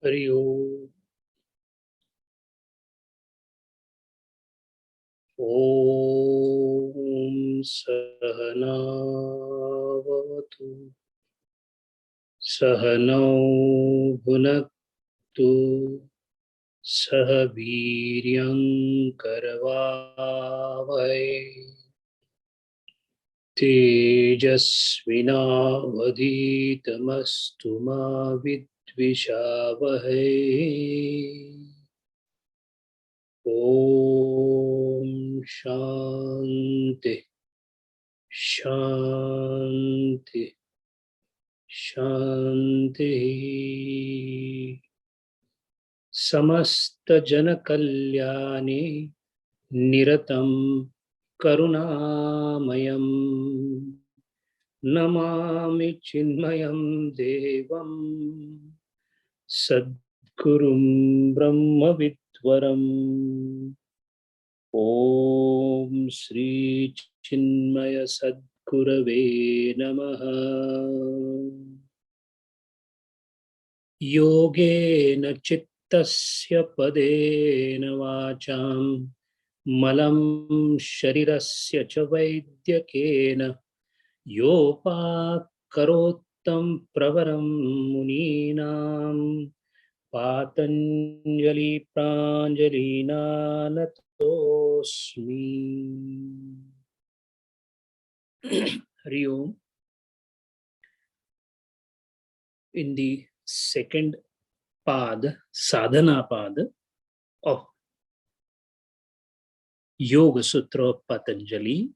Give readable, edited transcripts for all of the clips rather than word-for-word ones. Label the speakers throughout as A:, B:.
A: हरि ओम। ओम सहनावतु सहनौ भुनक्तु सह वीर्यं करवावहै तेजस्विनावधीतमस्तु मा विद्विषावहै। ओम शांति शांति शांति। समस्त जन कल्याणे निरतं करुणामयं नमामि चिन्मयं देवं सद्गुरुं ब्रह्मविद्वरम्। ओम श्री चिन्मय सद्गुरवे नमः। योगेन चित्तस्य पदेन वाचां मलं शरीरस्य च वैद्यकेन योपाकरोत्तं प्रवरं मुनीनां पातञ्जलि प्राञ्जलिना नतोऽस्मि। हरि ओम। In the second pad, sadhana pad of Yoga Sutra of Patanjali,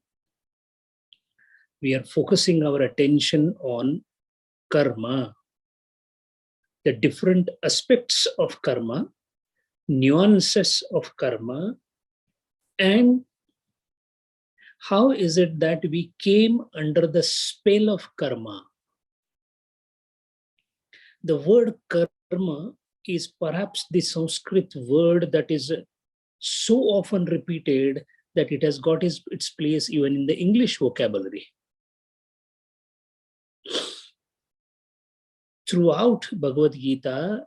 A: we are focusing our attention on karma, the different aspects of karma, nuances of karma, and how is it that we came under the spell of karma. The word karma is perhaps the Sanskrit word that is so often repeated that it has got its place even in the English vocabulary. Throughout Bhagavad Gita,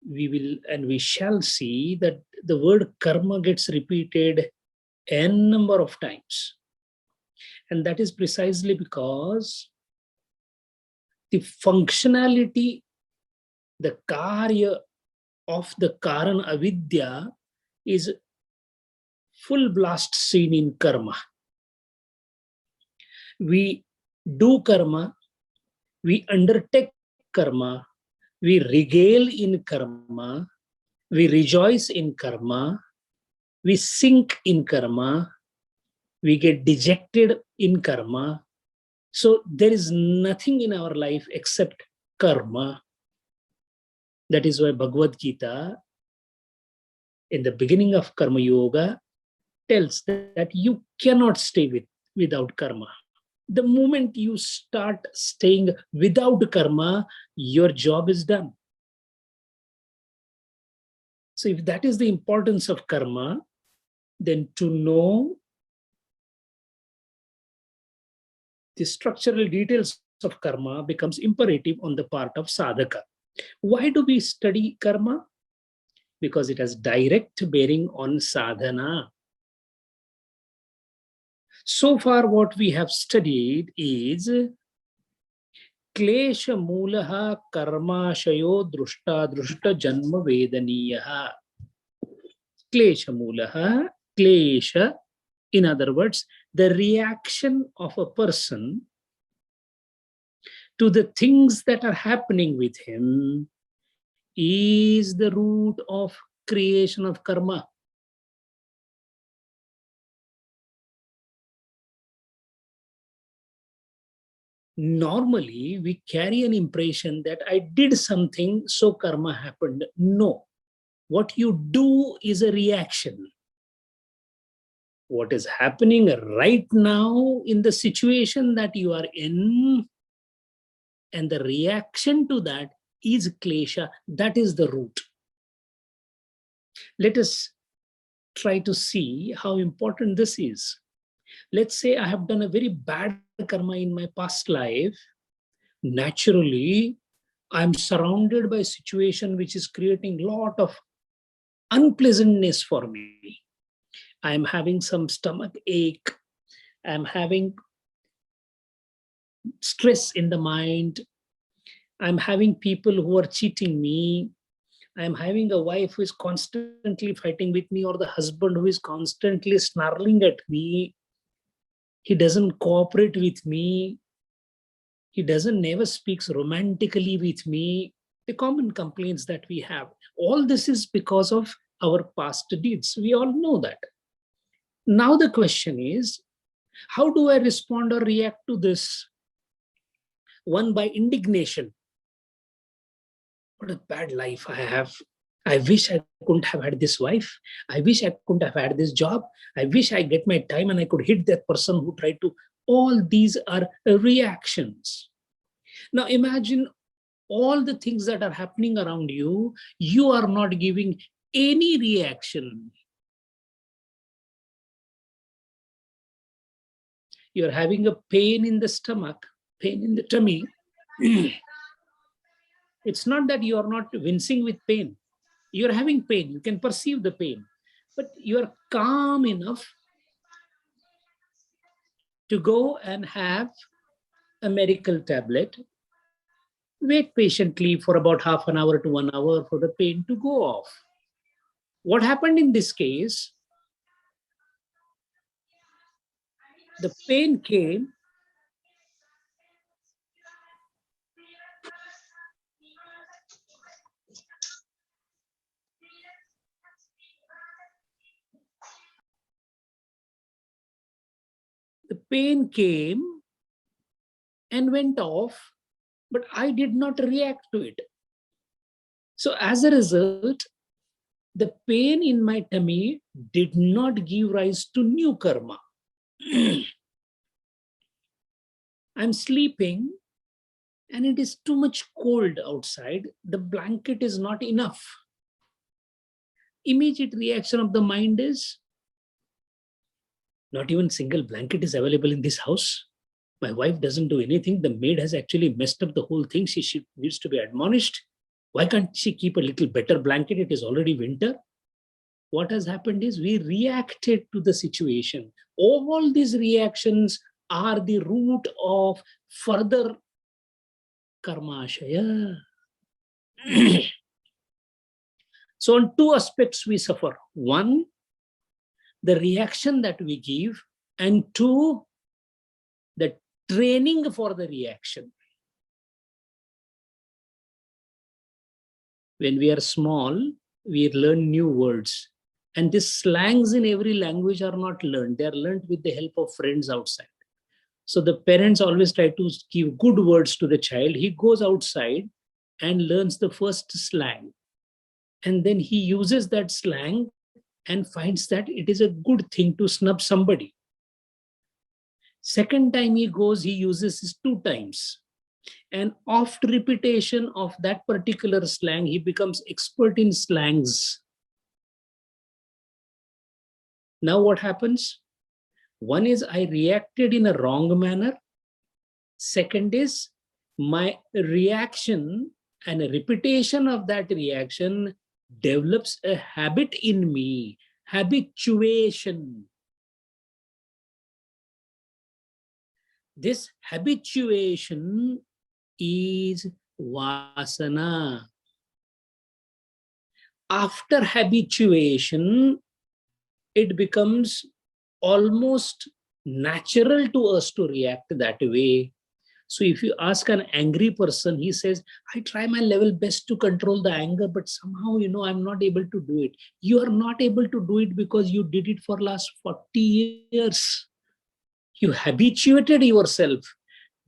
A: we shall see that the word karma gets repeated n number of times. And that is precisely because the functionality, the karya of the Karan Avidya is full blast seen in karma. We do karma, we undertake karma, we regale in karma, we rejoice in karma, we sink in karma, we get dejected in karma. So there is nothing in our life except karma. That is why Bhagavad Gita, in the beginning of Karma Yoga, tells that you cannot stay without karma. The moment you start staying without karma, your job is done. So if that is the importance of karma, then to know the structural details of karma becomes imperative on the part of sadhaka. Why do we study karma? Because it has direct bearing on sadhana. So far what we have studied is Klesha Mulaha Karmashayo Drushta Drushta Janma Vedaniyaha. Klesha Mulaha, Klesha, in other words, the reaction of a person to the things that are happening with him is the root of creation of karma. Normally, we carry an impression that I did something, so karma happened. No. What you do is a reaction. What is happening right now in the situation that you are in, and the reaction to that is klesha. That is the root. Let us try to see how important this is. Let's say I have done a very bad karma in my past life. Naturally, I'm surrounded by a situation which is creating a lot of unpleasantness for me. I'm having some stomach ache. I'm having stress in the mind. I'm having people who are cheating me. I'm having a wife who is constantly fighting with me, or the husband who is constantly snarling at me. He doesn't cooperate with me. He doesn't never speaks romantically with me. The common complaints that we have. All this is because of our past deeds. We all know that. Now the question is, how do I respond or react to this? One, by indignation. What a bad life I have. I wish I couldn't have had this wife. I wish I couldn't have had this job. I wish I get my time and I could hit that person who tried to. All these are reactions. Now imagine all the things that are happening around you. You are not giving any reaction. You're having a pain in the stomach, pain in the tummy. It's not that you are not wincing with pain. You're having pain. You can perceive the pain. But you're calm enough to go and have a medical tablet. Wait patiently for about half an hour to 1 hour for the pain to go off. What happened in this case? The pain came. The pain came and went off, but I did not react to it. So as a result, the pain in my tummy did not give rise to new karma. I'm sleeping and it is too much cold outside. The blanket is not enough. Immediate reaction of the mind is, not even single blanket is available in this house. My wife doesn't do anything. The maid has actually messed up the whole thing. She needs to be admonished. Why can't she keep a little better blanket? It is already winter. What has happened is we reacted to the situation. All these reactions are the root of further karma ashaya. So on two aspects we suffer. One, the reaction that we give, and two, the training for the reaction. When we are small, we learn new words. And these slangs in every language are not learned. They are learned with the help of friends outside. So the parents always try to give good words to the child. He goes outside and learns the first slang. And then he uses that slang and finds that it is a good thing to snub somebody. Second time he goes, he uses this 2 times. And after repetition of that particular slang, he becomes expert in slangs. Now what happens? One is I reacted in a wrong manner. Second is my reaction and a repetition of that reaction develops a habit in me, habituation. This habituation is vasana. After habituation, it becomes almost natural to us to react that way. So if you ask an angry person, he says, I try my level best to control the anger, but somehow, I'm not able to do it. You are not able to do it because you did it for last 40 years. You habituated yourself.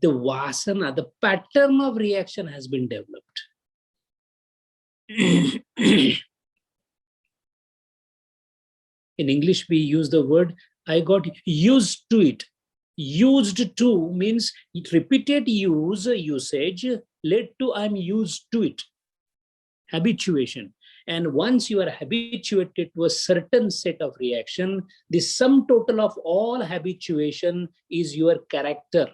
A: The vasana, the pattern of reaction has been developed. In English, we use the word, I got used to it. Used to means repeated usage led to I'm used to it. Habituation. And once you are habituated to a certain set of reaction, the sum total of all habituation is your character.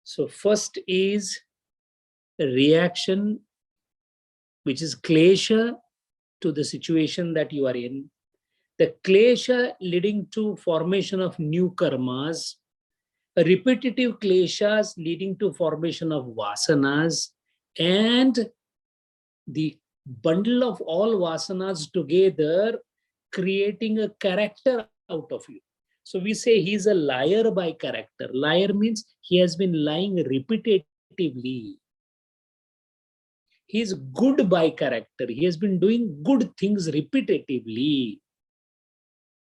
A: So first is reaction, which is klesha, to the situation that you are in. The klesha leading to formation of new karmas, repetitive kleshas leading to formation of vasanas, and the bundle of all vasanas together creating a character out of you. So we say he's a liar by character. Liar means he has been lying repetitively. He is good by character. He has been doing good things repetitively.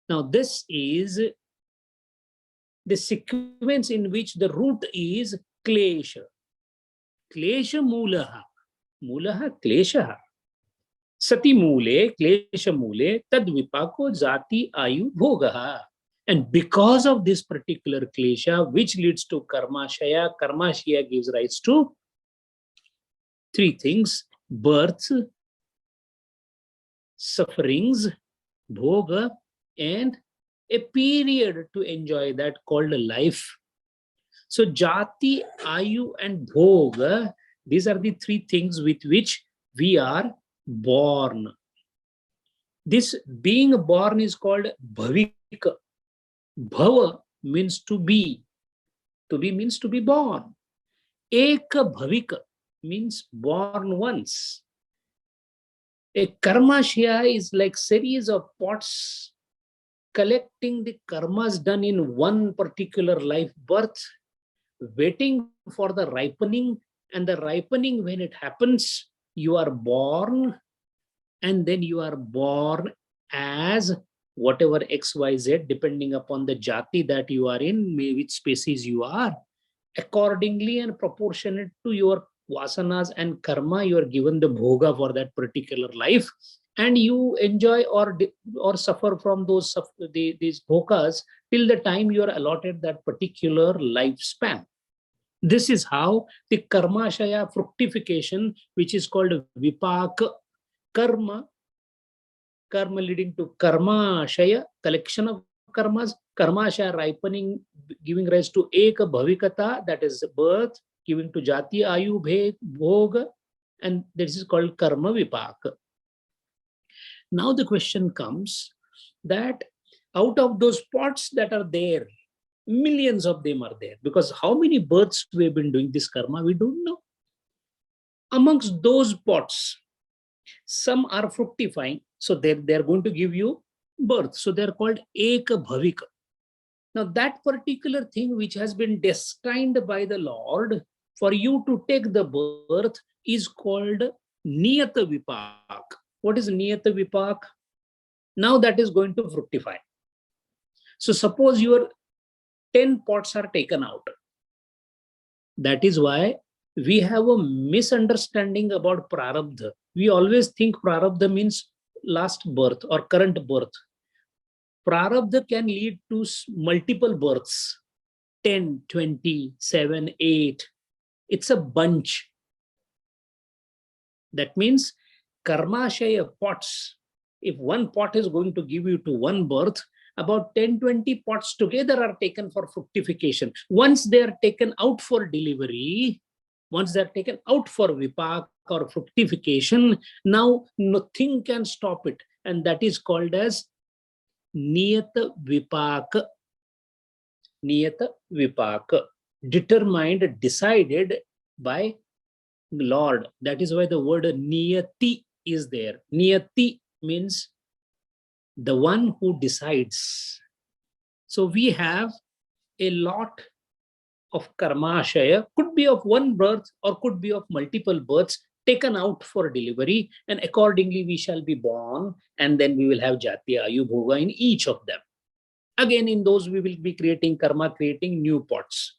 A: Now this is the sequence in which the root is klesha. Klesha mulaha. Mulaha klesha. Sati mule, klesha mule, tad vipako jati ayu bhogaha. And because of this particular klesha, which leads to karmashaya gives rise to three things: birth, sufferings, bhoga, and a period to enjoy that called life. So jati, ayu, and bhoga, these are the three things with which we are born. This being born is called bhavika. Bhava means to be. To be means to be born. Eka bhavika means born once. A karmashya is like series of pots collecting the karmas done in one particular life birth, waiting for the ripening, and the ripening, when it happens, you are born, and then you are born as whatever XYZ, depending upon the jati that you are in, which species you are. Accordingly and proportionate to your vasanas and karma, you are given the bhoga for that particular life, and you enjoy or suffer from these bhogas till the time you are allotted that particular lifespan. This is how the karmashaya fructification, which is called vipaka, karma leading to karmashaya, collection of karmas, karmashaya ripening, giving rise to eka bhavikata, that is birth, giving to jati, ayu, bhoga, and this is called karma vipaka. Now the question comes that out of those pots that are there, millions of them are there, because how many births we have been doing this karma, we don't know. Amongst those pots, some are fructifying, so they're going to give you birth. So they're called eka bhavika. Now that particular thing which has been destined by the Lord for you to take the birth is called niyata vipak. What is niyata vipak? Now that is going to fructify. So suppose your 10 pots are taken out. That is why we have a misunderstanding about prarabdha. We always think prarabdha means last birth or current birth. Prarabdha can lead to multiple births, 10, 20, 7, 8. It's a bunch. That means karmashaya pots, if one pot is going to give you to one birth, about 10, 20 pots together are taken for fructification. Once they are taken out for delivery, once they are taken out for vipak or fructification, now nothing can stop it. And that is called as niyata vipaka. Niyata vipaka. Determined, decided by Lord. That is why the word niyati is there. Niyati means the one who decides. So we have a lot of karmashaya, could be of one birth or could be of multiple births taken out for delivery, and accordingly we shall be born, and then we will have jati, ayu, bhoga in each of them. Again, in those we will be creating karma, creating new pots.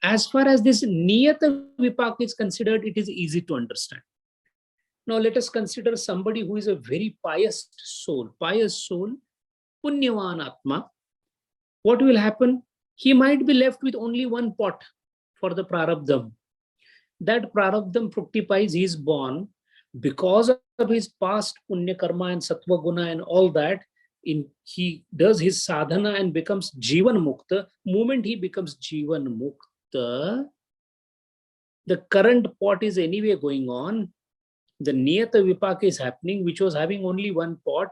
A: As far as this niyata vipak is considered, it is easy to understand. Now let us consider somebody who is a very pious soul, punyavan atma. What will happen? He might be left with only one pot for the prarabdham. That prarabdham fructifies, he is born. Because of his past punya karma and sattva guna and all that, he does his sadhana and becomes jivan mukta. Moment he becomes jivan mukta, The current pot is anyway going on. The Niyata Vipaka is happening, which was having only one pot.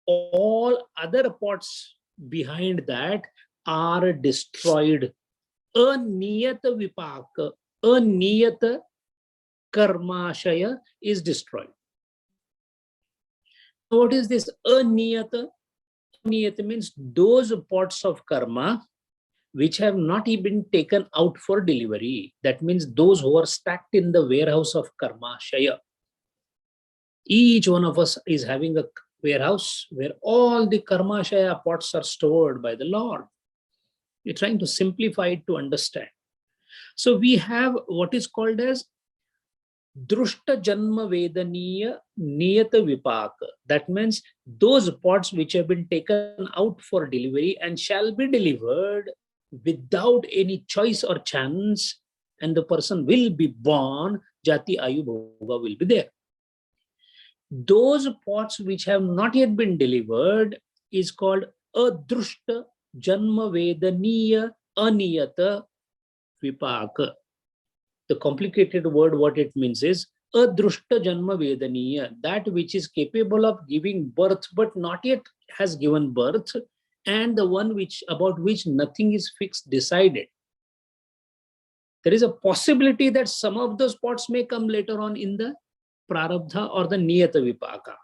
A: All other pots behind that are destroyed. Aniyata Vipaka, Aniyata Karmashaya is destroyed. What is this Aniyata? Aniyata means those pots of karma which have not been taken out for delivery. That means those who are stacked in the warehouse of Karmashaya. Each one of us is having a warehouse where all the Karmashaya pots are stored by the Lord. We're trying to simplify it to understand. So we have what is called as Drushta Janma Vedaniya Niyata Vipaka. That means those pots which have been taken out for delivery and shall be delivered without any choice or chance, and the person will be born, Jati Ayu Bhoga will be there. Those pots which have not yet been delivered is called Adrushta Janma Vedaniya Aniyata Vipaka. The complicated word, what it means is Adrushta Janma Vedaniya, that which is capable of giving birth but not yet has given birth, and the one which about which nothing is fixed, decided. There is a possibility that some of those pots may come later on in the Prarabdha or the Niyata Vipaka,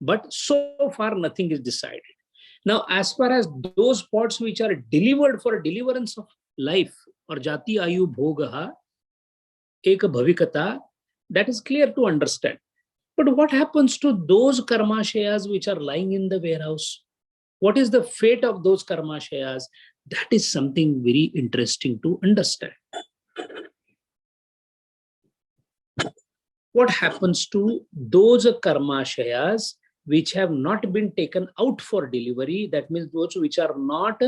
A: but so far nothing is decided. Now, as far as those pots which are delivered for deliverance of life, or Jati Ayu Bhogaha Eka Bhavikata, that is clear to understand. But what happens to those Karmashayas which are lying in the warehouse? What is the fate of those Karmashayas? That is something very interesting to understand. What happens to those Karmashayas which have not been taken out for delivery? That means those which are not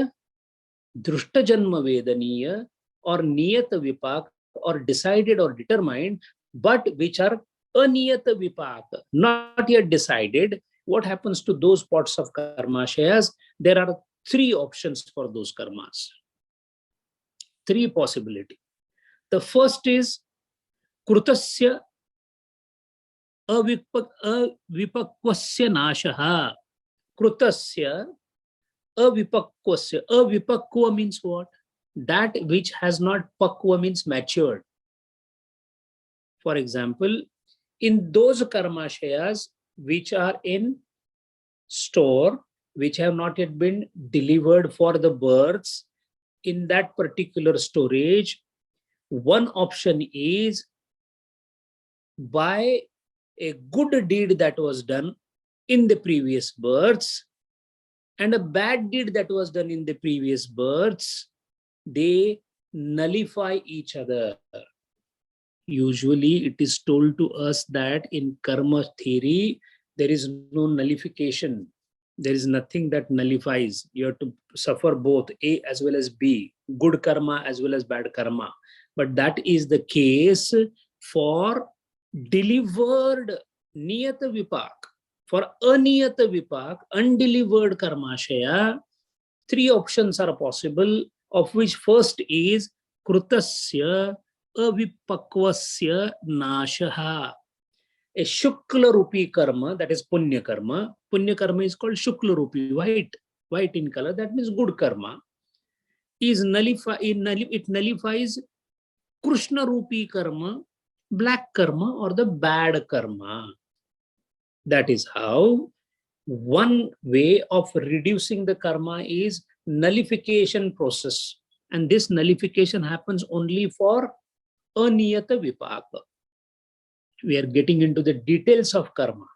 A: Drushta Janma Vedaniya or Niyata Vipaka or decided or determined, but which are Aniyata Vipaka, not yet decided. What happens to those pots of Karmashayas? There are three options for those karmas. Three possibilities. The first is Krutasya Avipakwasya Nashaha. Krutasya Avipakwasya. Avipakwa means what? That which has not pakwa means matured. For example, in those karmashayas which are in store, which have not yet been delivered for the births, in that particular storage, one option is by a good deed that was done in the previous births and a bad deed that was done in the previous births, they nullify each other. Usually it is told to us that in karma theory, there is no nullification. There is nothing that nullifies. You have to suffer both A as well as B, good karma as well as bad karma. But that is the case for delivered Niyata Vipak. For Aniyata Vipak, undelivered Karmashaya, three options are possible, of which first is Krutasya Avipakvasya Nashaha. A Shukla Rupi karma, that is Punya karma. Punya karma is called Shukla Rupi, white in color, that means good karma. It nullifies Krishna Rupi karma, black karma, or the bad karma. That is how one way of reducing the karma is nullification process. And this nullification happens only for Aniyata Vipaka. We are getting into the details of karma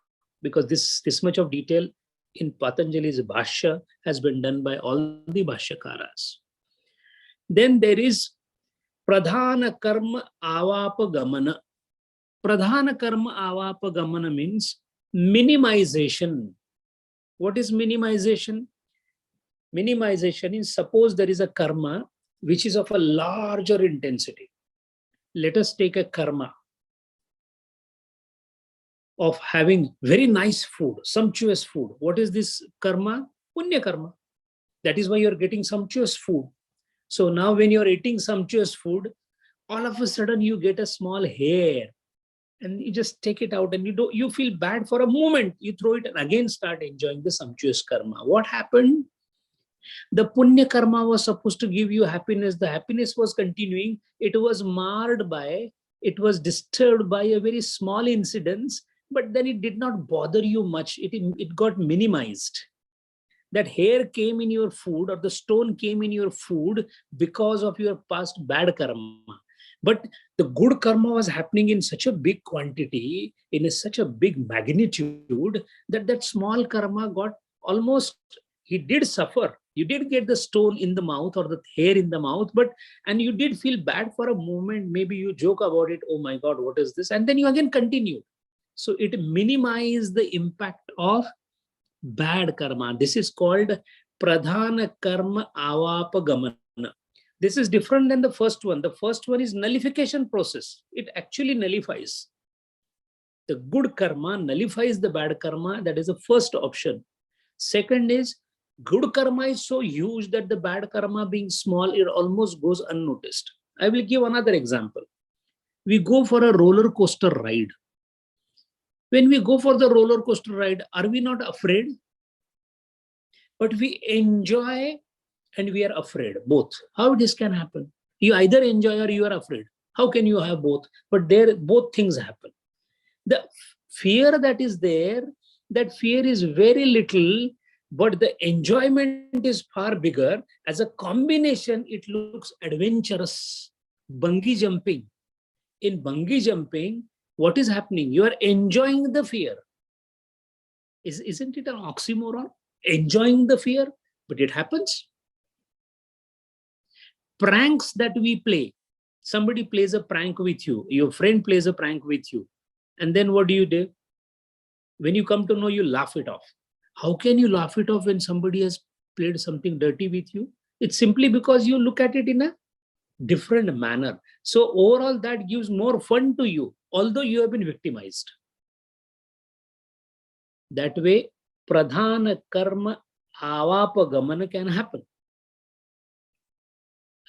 A: because this much of detail in Patanjali's Bhashya has been done by all the Bhashyakaras. Then there is Pradhana Karma Avapagamana. Pradhana Karma Avapagamana means minimization. What is minimization? Minimization is, suppose there is a karma which is of a larger intensity. Let us take a karma of having very nice food, sumptuous food. What is this karma? Punya karma. That is why you are getting sumptuous food. So now when you are eating sumptuous food, all of a sudden you get a small hair and you just take it out and you feel bad for a moment. You throw it and again start enjoying the sumptuous karma. What happened? The punya karma was supposed to give you happiness. The happiness was continuing. It was marred by, it was disturbed by a very small incidence, but then it did not bother you much. It got minimized. That hair came in your food or the stone came in your food because of your past bad karma. But the good karma was happening in such a big quantity, such a big magnitude, that that small karma got almost, he did suffer. You did get the stone in the mouth or the hair in the mouth, and you did feel bad for a moment. Maybe you joke about it. Oh my God, what is this? And then you again continue. So it minimized the impact of bad karma. This is called pradhana karma avapagamana. This is different than the first one. The first one is nullification process. It actually nullifies. The good karma nullifies the bad karma. That is the first option. Second is, good karma is so huge that the bad karma being small, it almost goes unnoticed. I will give another example. We go for a roller coaster ride. When we go for the roller coaster ride, are we not afraid? But we enjoy and we are afraid, both. How this can happen? You either enjoy or you are afraid. How can you have both? But there, both things happen. The fear that is there, that fear is very little, but the enjoyment is far bigger. As a combination, it looks adventurous. Bungee jumping. In bungee jumping, what is happening? You are enjoying the fear. Isn't it an oxymoron? Enjoying the fear, but it happens. Pranks that we play. Somebody plays a prank with you. Your friend plays a prank with you. And then what do? When you come to know, you laugh it off. How can you laugh it off when somebody has played something dirty with you? It's simply because you look at it in a different manner. So overall, that gives more fun to you, although you have been victimized. That way, pradhana karma avapagamana can happen.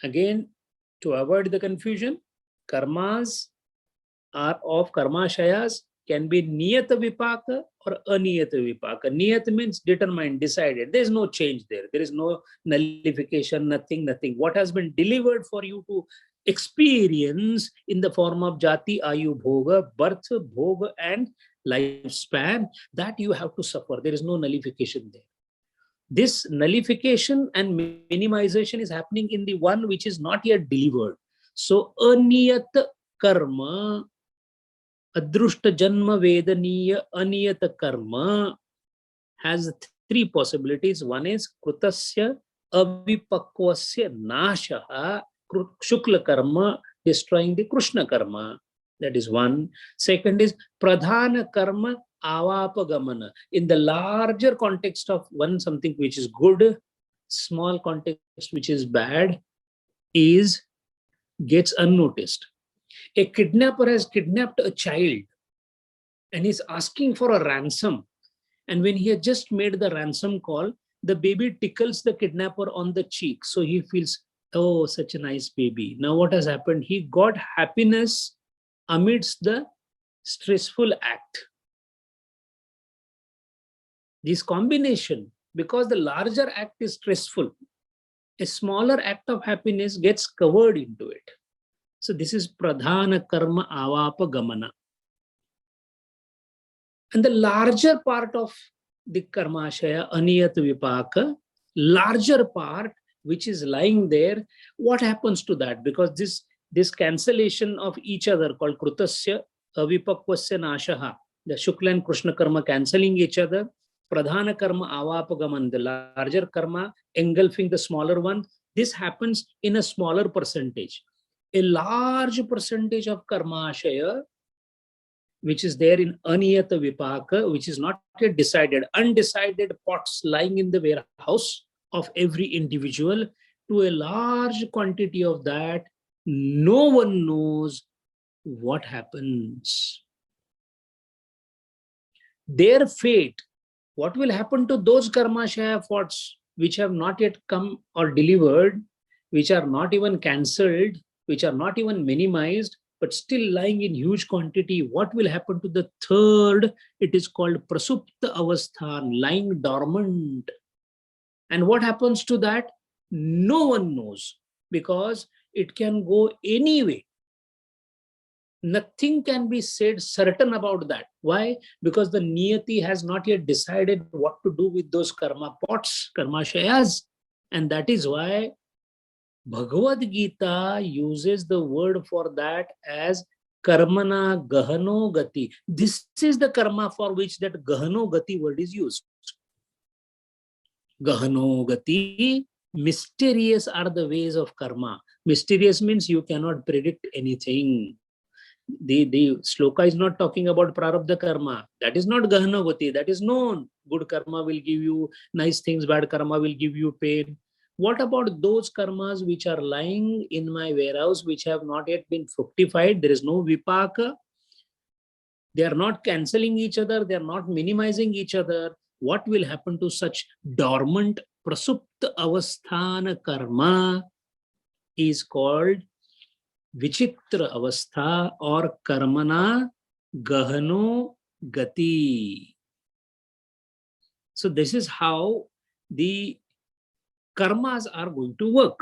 A: Again, to avoid the confusion, karmas are of karmashayas can be niyata vipaka or aniyata vipaka. Niyat means determined, decided. There is no change there. There is no nullification, nothing. What has been delivered for you to experience in the form of jati, ayu, bhoga, birth, bhoga, and lifespan, that you have to suffer. There is no nullification there. This nullification and minimization is happening in the one which is not yet delivered. So, aniyat karma, adrushta janma vedaniya aniyat karma has three possibilities. One is krutasya avipakvasya nashaha, shukla karma, destroying the Krishna karma. That is one. Second is pradhana karma avapagamana. In the larger context of one, something which is good, small context which is bad, gets unnoticed. A kidnapper has kidnapped a child and is asking for a ransom. And when he had just made the ransom call, the baby tickles the kidnapper on the cheek. So he feels, oh, such a nice baby. Now what has happened? He got happiness amidst the stressful act. This combination, because the larger act is stressful, a smaller act of happiness gets covered into it. So this is pradhana karma avapagamana. And the larger part of the karmashaya, aniyat vipaka, larger part which is lying there, what happens to that? Because this cancellation of each other called krutasya avipakvasya nashaha, the shukla and krishna karma cancelling each other, pradhana karma avapagaman, the larger karma engulfing the smaller one, this happens in a smaller percentage. A large percentage of karmashaya, which is there in aniyata vipaka, which is not yet decided, undecided pots lying in the warehouse of every individual, to a large quantity of that, no one knows what happens. Their fate, what will happen to those karmashaya pots which have not yet come or delivered, which are not even cancelled, which are not even minimized, but still lying in huge quantity, what will happen to the third? It is called prasupta avasthan, lying dormant. And what happens to that? No one knows, because it can go anyway. Nothing can be said certain about that. Why? Because the niyati has not yet decided what to do with those karma pots, karma shayas. And that is why Bhagavad Gita uses the word for that as karmana gahano gati. This is the karma for which that gahano gati word is used. Gahano gati, mysterious are the ways of karma. Mysterious means you cannot predict anything. The sloka is not talking about prarabdha karma. That is not gahano gati. That is known. Good karma will give you nice things, bad karma will give you pain. What about those karmas which are lying in my warehouse, which have not yet been fructified? There is no vipaka. They are not cancelling each other. They are not minimizing each other. What will happen to such dormant prasupta avasthana karma is called vichitra avastha or karmana gahano gati. So this is how the karmas are going to work.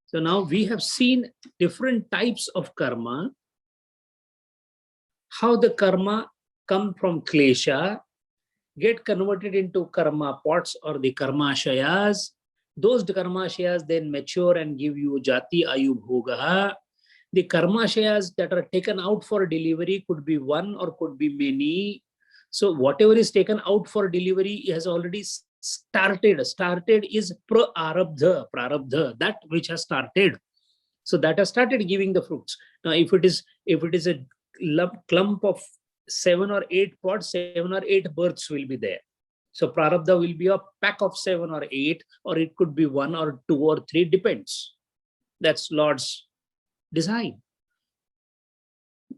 A: So now we have seen different types of karma, how the karma come from klesha, get converted into karma pots or the karmashayas. Those karmashayas then mature and give you jati ayu bhoga. The karmashayas that are taken out for delivery could be one or could be many. So whatever is taken out for delivery has already started. Started is prarabdha, that which has started. So that has started giving the fruits. Now, if it is a clump of 7 or 8 pods, 7 or 8 births will be there. So prarabdha will be a pack of 7 or 8, or it could be 1 or 2 or 3, depends. That's Lord's design.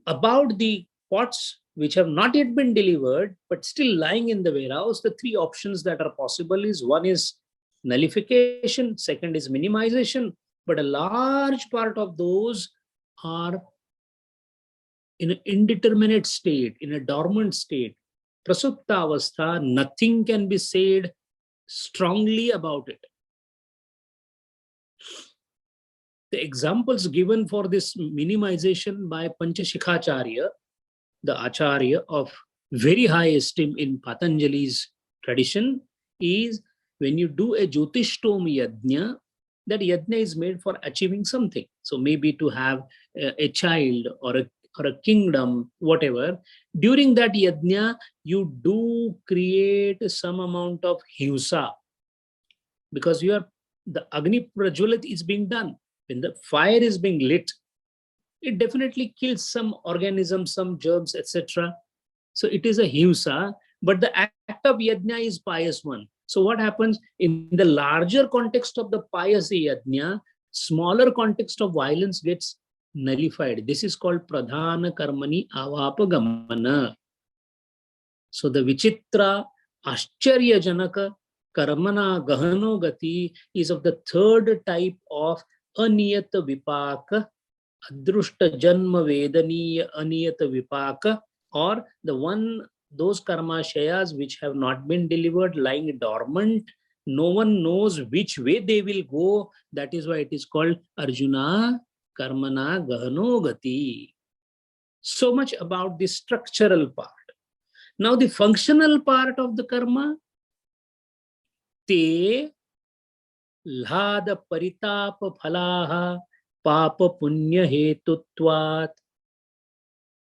A: About the pots which have not yet been delivered but still lying in the warehouse, the 3 options that are possible is: one is nullification, second is minimization, but a large part of those are in an indeterminate state, in a dormant state. Prasupta avastha, nothing can be said strongly about it. The examples given for this minimization by Panchashikhacharya, the Acharya of very high esteem in Patanjali's tradition, is when you do a Jyotishtom yajna, that yajna is made for achieving something. So maybe to have a child or a kingdom, whatever. During that yajna, you do create some amount of himsa, because the Agni Prajwalat is being done. When the fire is being lit, it definitely kills some organisms, some germs, etc. So it is a himsa, but the act of yajna is pious one. So what happens in the larger context of the pious yajna, smaller context of violence gets nullified. This is called pradhana karmani avapagamana. So the vichitra ascharya janaka karmana gahano gati is of the third type of aniyata vipaka, adrushta janma vedaniya aniyata vipaka, or those karma shayas which have not been delivered, lying dormant. No one knows which way they will go. That is why it is called Arjuna karmana gahano gati. So much about the structural part. Now the functional part of the karma, te lhada paritapa phalaha papa punya hetutvat.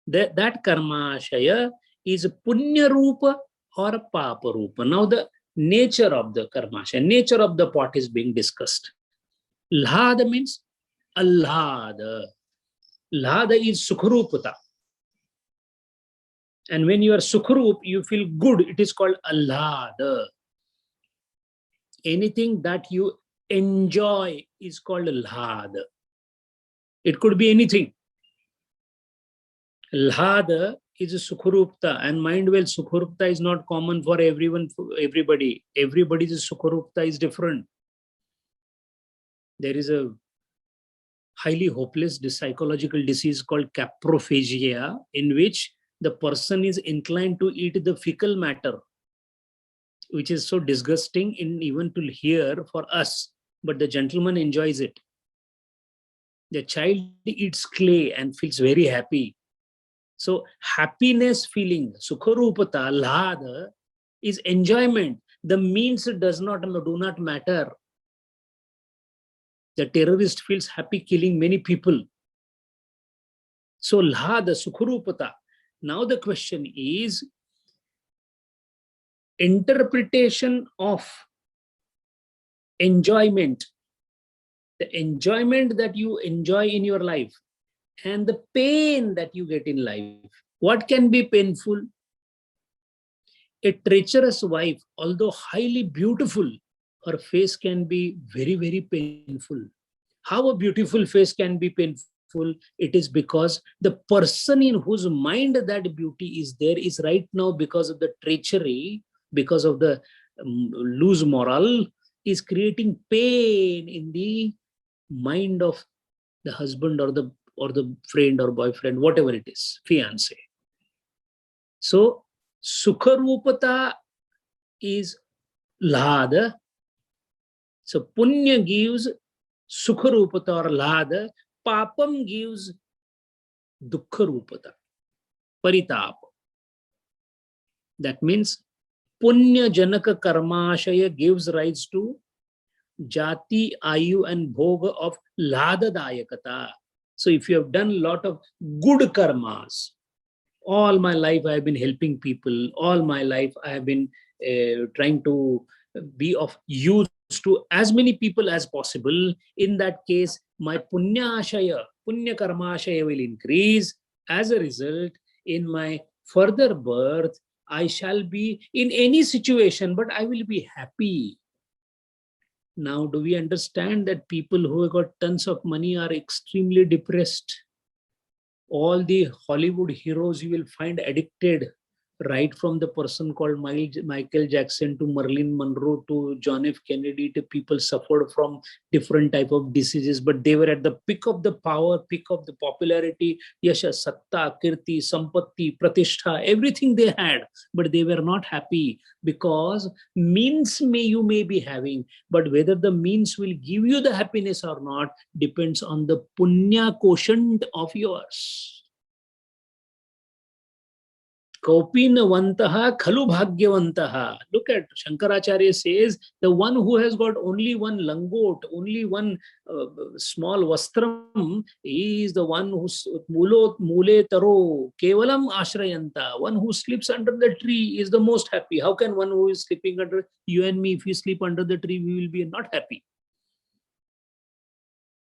A: That karma shaya is punya rupa or papa rupa. Now the nature of the karma shaya, nature of the pot is being discussed. Lhada means allhada. Lhada is sukhrupata. And when you are sukhrup, you feel good. It is called allhada. Anything that you enjoy is called allhada. It could be anything. Lhada is a sukhrupta, and mind well, sukhrupta is not common for everyone, for everybody. Everybody's sukhrupta is different. There is a highly hopeless psychological disease called caprophagia, in which the person is inclined to eat the fecal matter, which is so disgusting in even to hear for us, but the gentleman enjoys it. The child eats clay and feels very happy. So happiness feeling, sukharupata, lahada, is enjoyment. The means do not matter. The terrorist feels happy killing many people. So lahada, sukharupata. Now the question is, interpretation of enjoyment, the enjoyment that you enjoy in your life and the pain that you get in life. What can be painful? A treacherous wife, although highly beautiful, her face can be very, very painful. How a beautiful face can be painful? It is because the person in whose mind that beauty is there is right now, because of the treachery, because of the loose moral, is creating pain in the mind of the husband or the friend or boyfriend, whatever it is, fiance. So sukharupata is lahada. So punya gives sukharupata or lahada. Papam gives dukkharupata, paritap. That means punya janaka karmashaya gives rise to jati, ayu and bhoga of lahadadayakata. So if you have done a lot of good karmas, all my life I have been helping people, all my life I have been trying to be of use to as many people as possible, in that case my punya karmashaya will increase. As a result, in my further birth I shall be in any situation, but I will be happy. Now, do we understand that people who have got tons of money are extremely depressed? All the Hollywood heroes you will find addicted, right from the person called Michael Jackson to Marilyn Monroe to John F. Kennedy, to people suffered from different type of diseases, but they were at the peak of the power, peak of the popularity, yasha, satta, kirti, sampatti, pratishtha, everything they had, but they were not happy, because means you may be having, but whether the means will give you the happiness or not depends on the punya quotient of yours. Kaupinavantaha khalu bhagyavantaha. Look at Shankaracharya says, the one who has got only one langot, only one small vastram, is the one who's mule taro kevalam ashrayanta. One who sleeps under the tree is the most happy. How can one who is sleeping under, you and me, if we sleep under the tree, we will be not happy.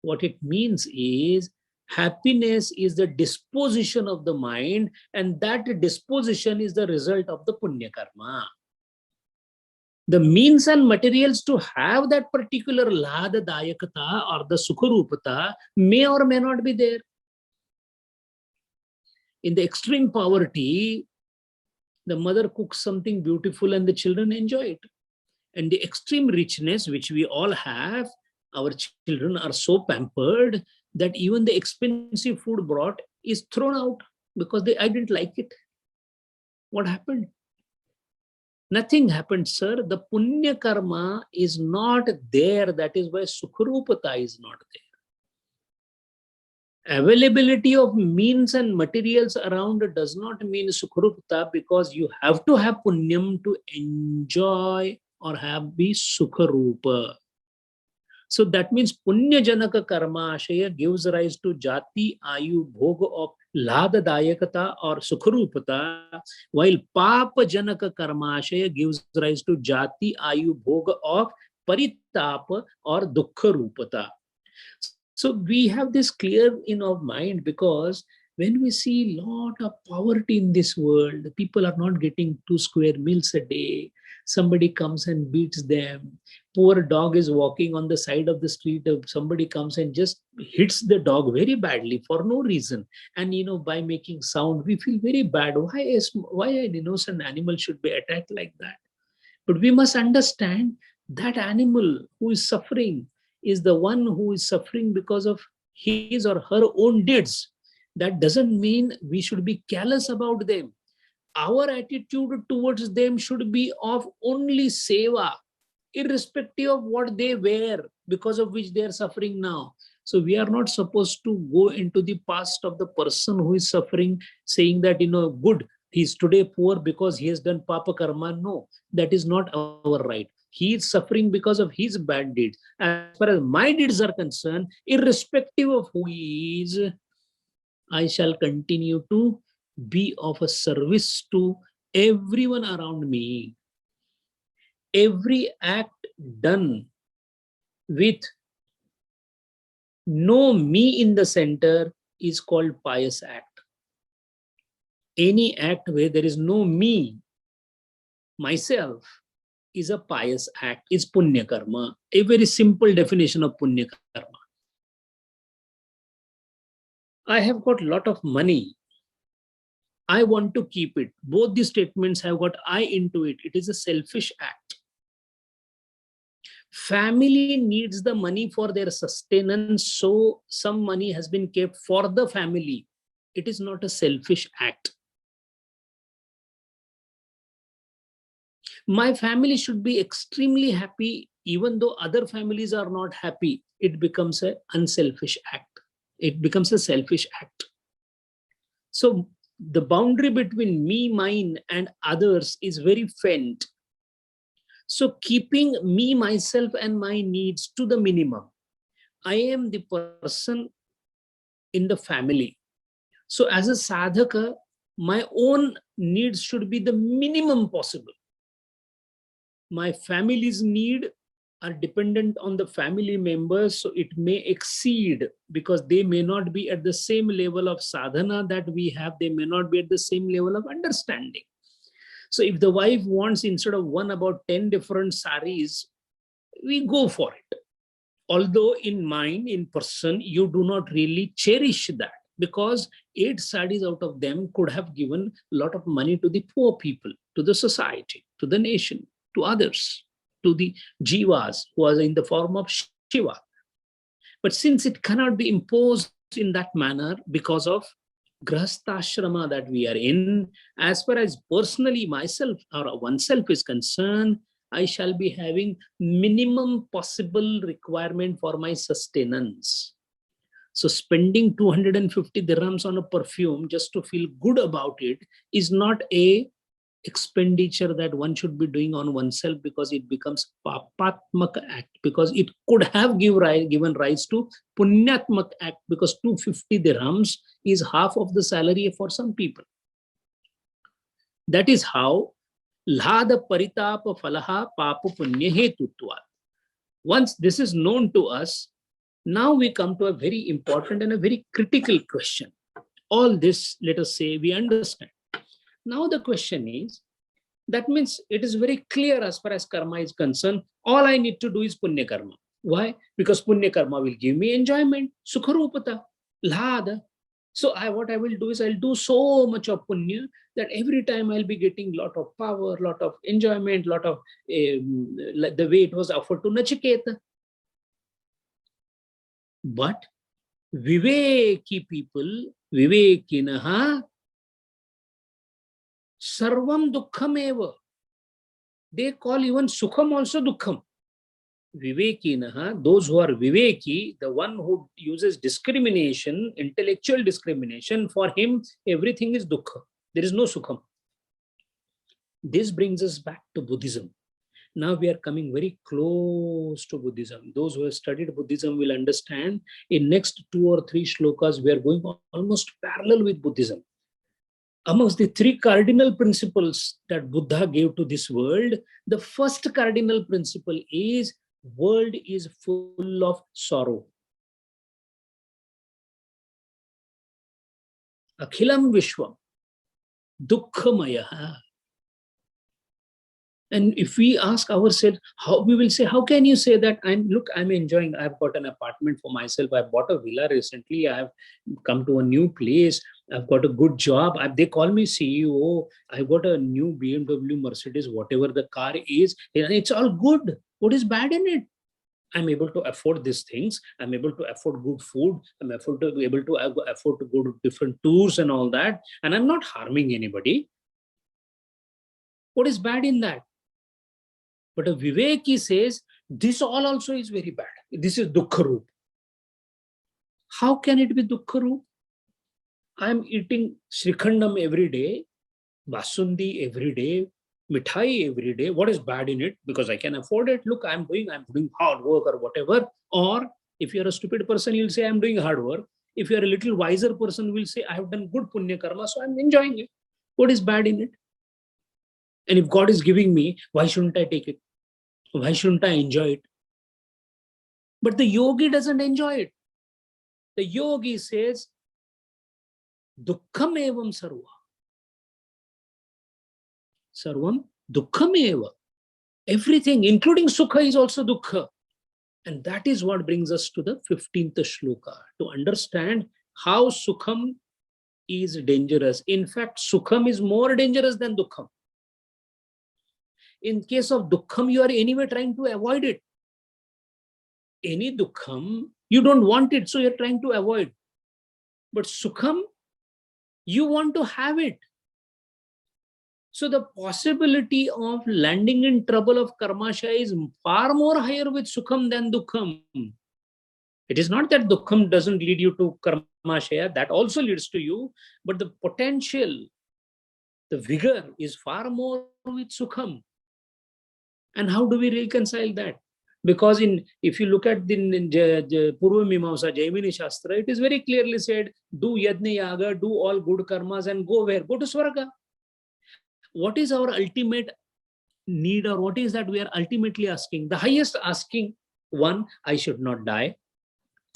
A: What it means is, happiness is the disposition of the mind, and that disposition is the result of the punya karma. The means and materials to have that particular lahadadayakata or the sukharupata may or may not be there. In the extreme poverty, the mother cooks something beautiful and the children enjoy it. And the extreme richness, which we all have, our children are so pampered that even the expensive food brought is thrown out because I didn't like it. What happened? Nothing happened, sir. The punya karma is not there. That is why sukharupata is not there. Availability of means and materials around does not mean sukharupata, because you have to have punyam to enjoy or be sukharupa. So that means punya janaka karma ashaya gives rise to jati, ayu, bhoga of ladadayakata or sukharupata, while papa janaka karma ashaya gives rise to jati, ayu, bhoga of paritapa or dukkharupata. So we have this clear in our mind, because when we see a lot of poverty in this world, people are not getting 2 square meals a day. Somebody comes and beats them. Poor dog is walking on the side of the street. Somebody comes and just hits the dog very badly for no reason. And by making sound, we feel very bad. Why an innocent animal should be attacked like that? But we must understand that animal who is suffering is the one who is suffering because of his or her own deeds. That doesn't mean we should be callous about them. Our attitude towards them should be of only seva, irrespective of what they were, because of which they are suffering now. So we are not supposed to go into the past of the person who is suffering, saying that, good, he's today poor because he has done papa karma. No, that is not our right. He is suffering because of his bad deeds. As far as my deeds are concerned, irrespective of who he is, I shall continue to be of a service to everyone around me. Every act done with no me in the center is called pious act. Any act where there is no me, myself, is a pious act, is punya karma. A very simple definition of punya karma. I have got a lot of money. I want to keep it. Both these statements have got I into it. It is a selfish act. Family needs the money for their sustenance, so some money has been kept for the family. It is not a selfish act. My family should be extremely happy, even though other families are not happy. It becomes an unselfish act. It becomes a selfish act. So the boundary between me, mine, and others is very faint. So keeping me, myself, and my needs to the minimum. I am the person in the family. So as a sadhaka, my own needs should be the minimum possible. My family's need are dependent on the family members, so it may exceed, because they may not be at the same level of sadhana that we have. They may not be at the same level of understanding. So if the wife wants, instead of one, about 10 different saris, we go for it. Although in mind, in person, you do not really cherish that, because 8 saris out of them could have given a lot of money to the poor people, to the society, to the nation, to others, to the jivas who are in the form of Shiva. But since it cannot be imposed in that manner because of grahasthashrama that we are in, as far as personally myself or oneself is concerned, I shall be having minimum possible requirement for my sustenance. So spending 250 dirhams on a perfume just to feel good about it is not a expenditure that one should be doing on oneself, because it becomes papatmak act, because it could have given rise to punyatmak act, because 250 dirhams is half of the salary for some people. That is how lhada paritapa falaha papu punya hetutva. Once this is known to us, now we come to a very important and a very critical question. All this, let us say, we understand. Now the question is, that means it is very clear as far as karma is concerned, all I need to do is punya karma. Why? Because punya karma will give me enjoyment, sukharupata, lhada. So what I will do is I'll do so much of punya that every time I'll be getting lot of power, lot of enjoyment, lot of like the way it was offered to Nachiketa. But viveki people, vivekinaha, sarvam dukkham eva. They call even sukham also dukkham. Vivekinaha, those who are viveki, the one who uses discrimination, intellectual discrimination, for him everything is dukkha. There is no sukham. This brings us back to Buddhism. Now we are coming very close to Buddhism. Those who have studied Buddhism will understand in next 2 or 3 shlokas we are going almost parallel with Buddhism. Amongst the 3 cardinal principles that Buddha gave to this world, the first cardinal principle is world is full of sorrow. Akhilam Vishwam Dukkhamaya. And if we ask ourselves, how we will say, how can you say that? I'm enjoying, I've got an apartment for myself, I bought a villa recently, I have come to a new place, I've got a good job, they call me CEO, I've got a new BMW, Mercedes, whatever the car is, it's all good. What is bad in it? I'm able to afford these things. I'm able to afford good food. I'm able to afford to go to different tours and all that. And I'm not harming anybody. What is bad in that? But a Viveki says, this all also is very bad. This is Dukkha Roop. How can it be Dukkha Roop? I'm eating Srikhandam every day, Basundi every day, Mithai every day. What is bad in it? Because I can afford it. Look, I'm doing hard work or whatever. Or if you're a stupid person, you'll say, I'm doing hard work. If you're a little wiser person, will say, I have done good punya karma, so I'm enjoying it. What is bad in it? And if God is giving me, why shouldn't I take it? Why shouldn't I enjoy it? But the yogi doesn't enjoy it. The yogi says, Dukkham evam sarva. Sarvam dukkham eva. Everything, including sukha, is also dukkha. And that is what brings us to the 15th shloka, to understand how sukham is dangerous. In fact, sukham is more dangerous than dukkham. In case of dukkham, you are anyway trying to avoid it. Any dukkham, you don't want it, so you're trying to avoid. But sukham, you want to have it. So the possibility of landing in trouble of karmashaya is far more higher with sukham than dukkham. It is not that dukkham doesn't lead you to karmashaya, that also leads to you, but the potential, the vigor is far more with sukham. And how do we reconcile that? Because if you look at the Purva Mimamsa, Jaimini Shastra, it is very clearly said, do yajna yaga, do all good karmas and go where? Go to Swarga. What is our ultimate need, or what is that we are ultimately asking? The highest asking, one, I should not die.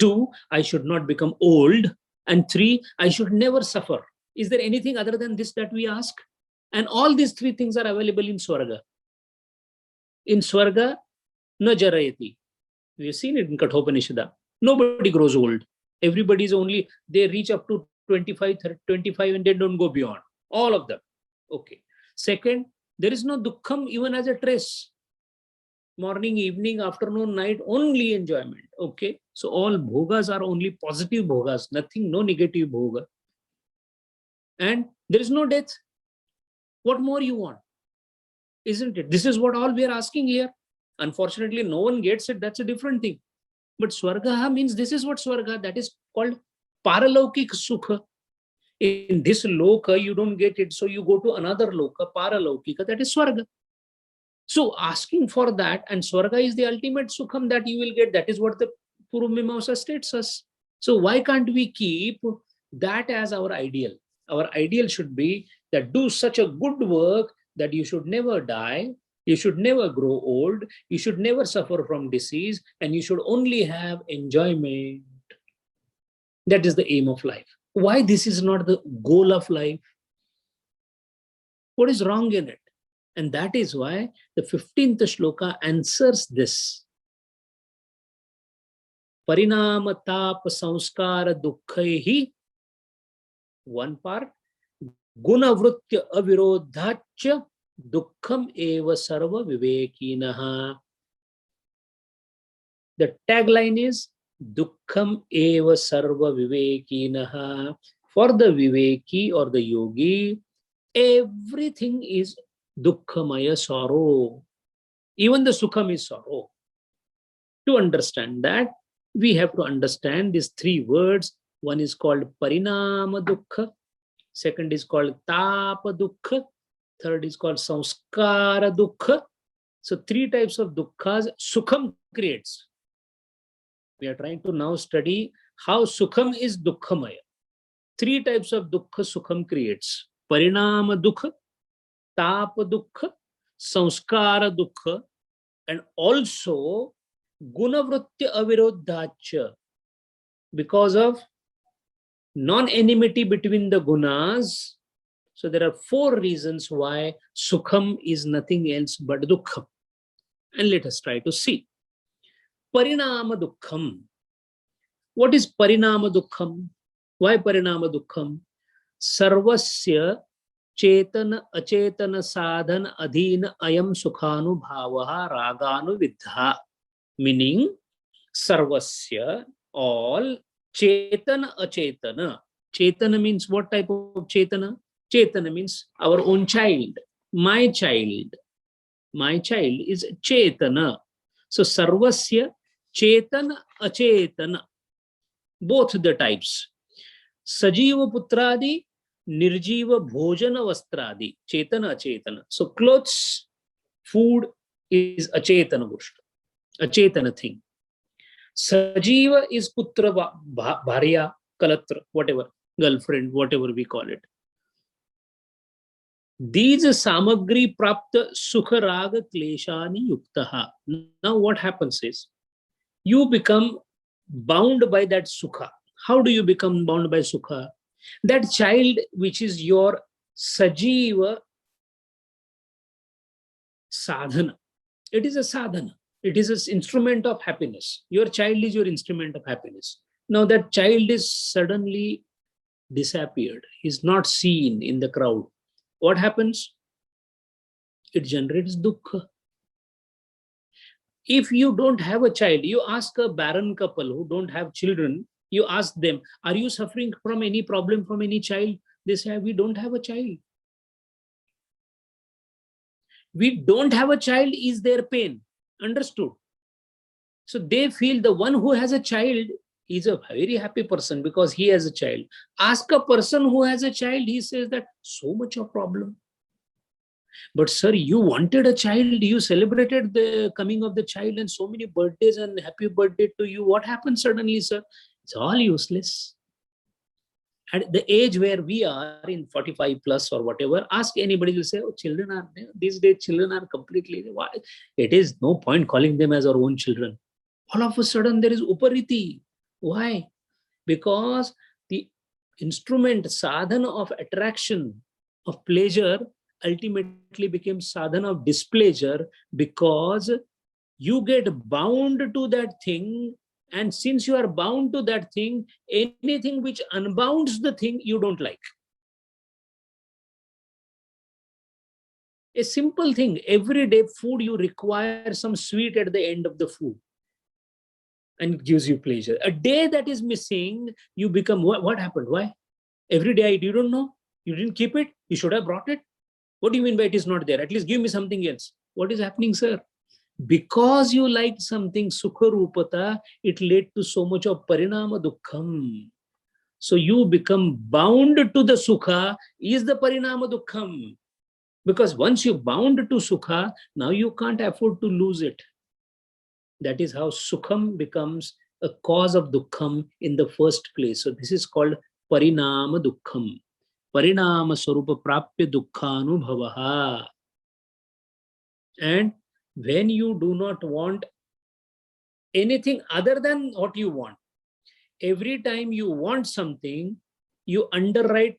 A: Two, I should not become old. And three, I should never suffer. Is there anything other than this that we ask? And all these three things are available in Swarga. In Swarga, na jarayati. We have seen it in Kathopanishada. Nobody grows old. Everybody is only, they reach up to 25, 30, 25 and they don't go beyond. All of them. Okay. Second, there is no dukkham even as a trace. Morning, evening, afternoon, night, only enjoyment. Okay. So all bhogas are only positive bhogas, nothing, no negative bhoga. And there is no death. What more you want? Isn't it? This is what all we are asking here. Unfortunately, no one gets it. That's a different thing. But Swarga means this is what Swarga, that is called Paralaukik Sukha. In this loka, you don't get it. So you go to another loka, Paralaukika, that is Swarga. So asking for that, and Swarga is the ultimate Sukham that you will get. That is what the Purva Mimamsa states us. So why can't we keep that as our ideal? Our ideal should be that do such a good work that you should never die, you should never grow old, you should never suffer from disease, and you should only have enjoyment. That is the aim of life. Why this is not the goal of life? What is wrong in it? And that is why the 15th shloka answers this. Parinama tap samskara dukkaihi. One part. Guna vritya avirodhacha dukkham eva sarva vivekinaha. The tagline is Dukkham eva sarva vivekinaha. For the viveki or the yogi, everything is dukkhamaya, sorrow. Even the sukham is sorrow. To understand that, we have to understand these three words. One is called parinama dukkha. Second is called tapa dukkha. Third is called samskara dukkha. So three types of dukkhas sukham creates. We are trying to now study how sukham is dukkhamaya. Three types of dukkha sukham creates. Parinama dukkha, tapa dukkha, samskara dukkha, and also gunavritya avirodhacha. Because of non-enmity between the gunas, so there are four reasons why sukham is nothing else but dukkham. And let us try to see. Parinama dukkham. What is parinama dukkham? Why parinama dukkham? Sarvasya chetana achetana sadhana adhina ayam sukhanu bhavaha raganu vidha. Meaning, Sarvasya, all, Chetana Achetana. Chetana means what type of Chetana? Chetana means our own child, my child. My child is Chetana. So Sarvasya, Chetana Achetana, both the types. Sajiva Putradi, Nirjiva Bhojana Vastradi, Chetana Achetana. So clothes, food is Achetana Gushta, Achetana thing. Sajiva is Putra, Bharya, Kalatra, whatever, girlfriend, whatever we call it. These samagri prapta sukha raga kleshani yuktaha. Now what happens is, you become bound by that sukha. How do you become bound by sukha? That child which is your sajiva sadhana. It is a sadhana. It is an instrument of happiness. Your child is your instrument of happiness. Now that child is suddenly disappeared. He's not seen in the crowd. What happens? It generates dukkha. If you don't have a child, you ask a barren couple who don't have children, you ask them, are you suffering from any problem from any child? They say, we don't have a child. We don't have a child is their pain. Understood? So they feel the one who has a child is a very happy person because he has a child. Ask a person who has a child, he says that so much of problem. But sir, you wanted a child, you celebrated the coming of the child and so many birthdays and happy birthday to you. What happened suddenly, sir? It's all useless. At the age where we are in 45 plus or whatever, ask anybody, will say, oh, children are, these days children are completely, why? It is no point calling them as our own children. All of a sudden there is upariti. Why? Because the instrument, sadhana of attraction, of pleasure, ultimately became sadhana of displeasure because you get bound to that thing. And since you are bound to that thing, anything which unbounds the thing, you don't like. A simple thing, everyday food, you require some sweet at the end of the food. And it gives you pleasure. A day that is missing, you become, what happened? Why? Every day, you don't know. You didn't keep it. You should have brought it. What do you mean by it is not there? At least give me something else. What is happening, sir? Because you liked something sukha rupata, it led to so much of parinama dukkham. So you become bound to the sukha is the parinama dukkham. Because once you bound to sukha, now you can't afford to lose it. That is how sukham becomes a cause of dukkham in the first place. So this is called parinama dukkham. Parinama sarupa prapya dukkhanubhavaha. And when you do not want anything other than what you want, every time you want something, you underwrite,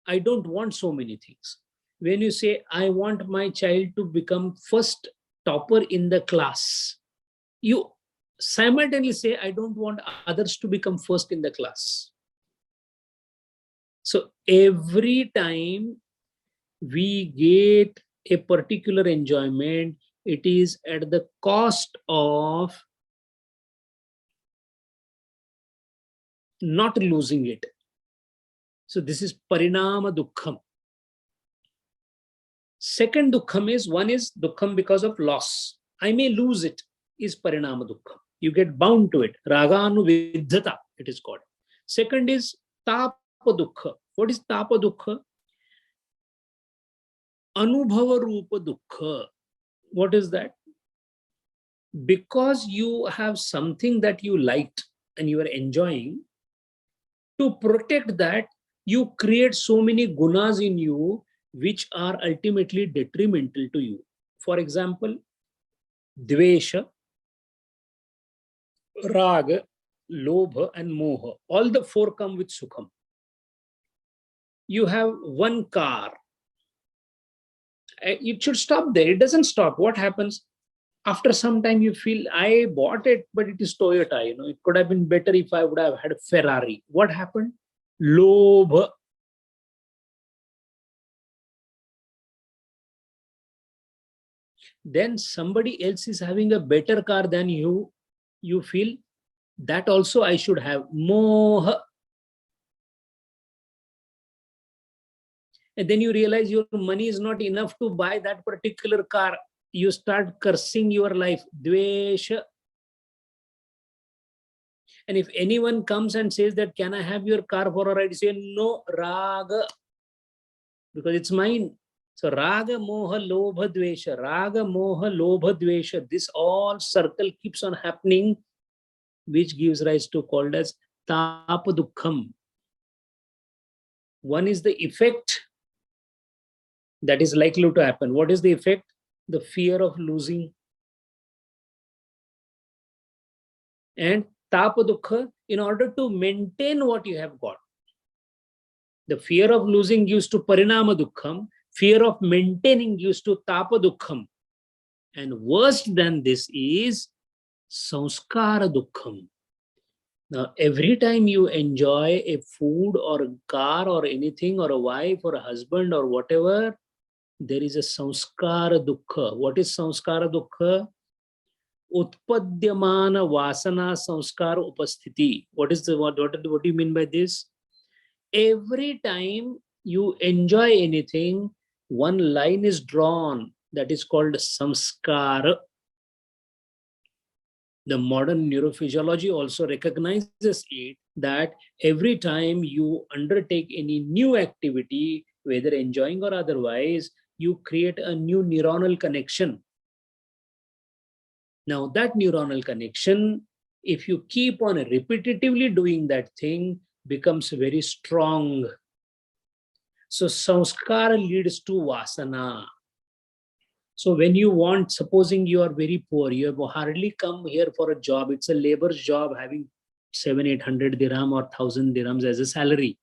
A: I don't want so many things. When you say, I want my child to become first topper in the class, you simultaneously say, I don't want others to become first in the class. So every time we get a particular enjoyment, it is at the cost of not losing it. So this is parinama dukkham. Second dukkham is, one is dukkham because of loss. I may lose it, is parinama dukkham. You get bound to it. Raganu viddhata, it is called. Second is tapa dukkha. What is tapa dukkha? Anubhava rupa dukkha. What is that? Because you have something that you liked and you are enjoying, to protect that, you create so many gunas in you which are ultimately detrimental to you. For example, dvesha, raga, lobha, and moha. All the four come with sukham. You have one car. It should stop there. It doesn't stop. What happens? After some time, you feel, I bought it, but it is Toyota. It could have been better if I would have had a Ferrari. What happened? Lobha. Then somebody else is having a better car than you. You feel that also I should have. Moha. And then you realize your money is not enough to buy that particular car. You start cursing your life. Dvesha. And if anyone comes and says that, can I have your car for a ride? Say, no, raga, because it's mine. So raga, moha, lobha, dvesha. Raga, moha, lobha, dvesha. This all circle keeps on happening, which gives rise to called as tapa dukkham. One is the effect that is likely to happen. What is the effect? The fear of losing. And tapa dukkha, in order to maintain what you have got. The fear of losing gives to parinama dukkham. Fear of maintaining gives to tapa dukkham. And worse than this is samskara dukkham. Now, every time you enjoy a food or a car or anything, or a wife or a husband or whatever, there is a samskara dukkha. What is samskara dukkha? Utpadyamana vasana samskara upasthiti. What do you mean by this? Every time you enjoy anything, one line is drawn that is called samskara. The modern neurophysiology also recognizes it, that every time you undertake any new activity, whether enjoying or otherwise, you create a new neuronal connection. Now that neuronal connection, if you keep on repetitively doing that thing, becomes very strong. So samskara leads to vasana. So when you want, supposing you are very poor, you have hardly come here for a job, it's a labor's job having 700-800 dirham or 1000 dirhams as a salary.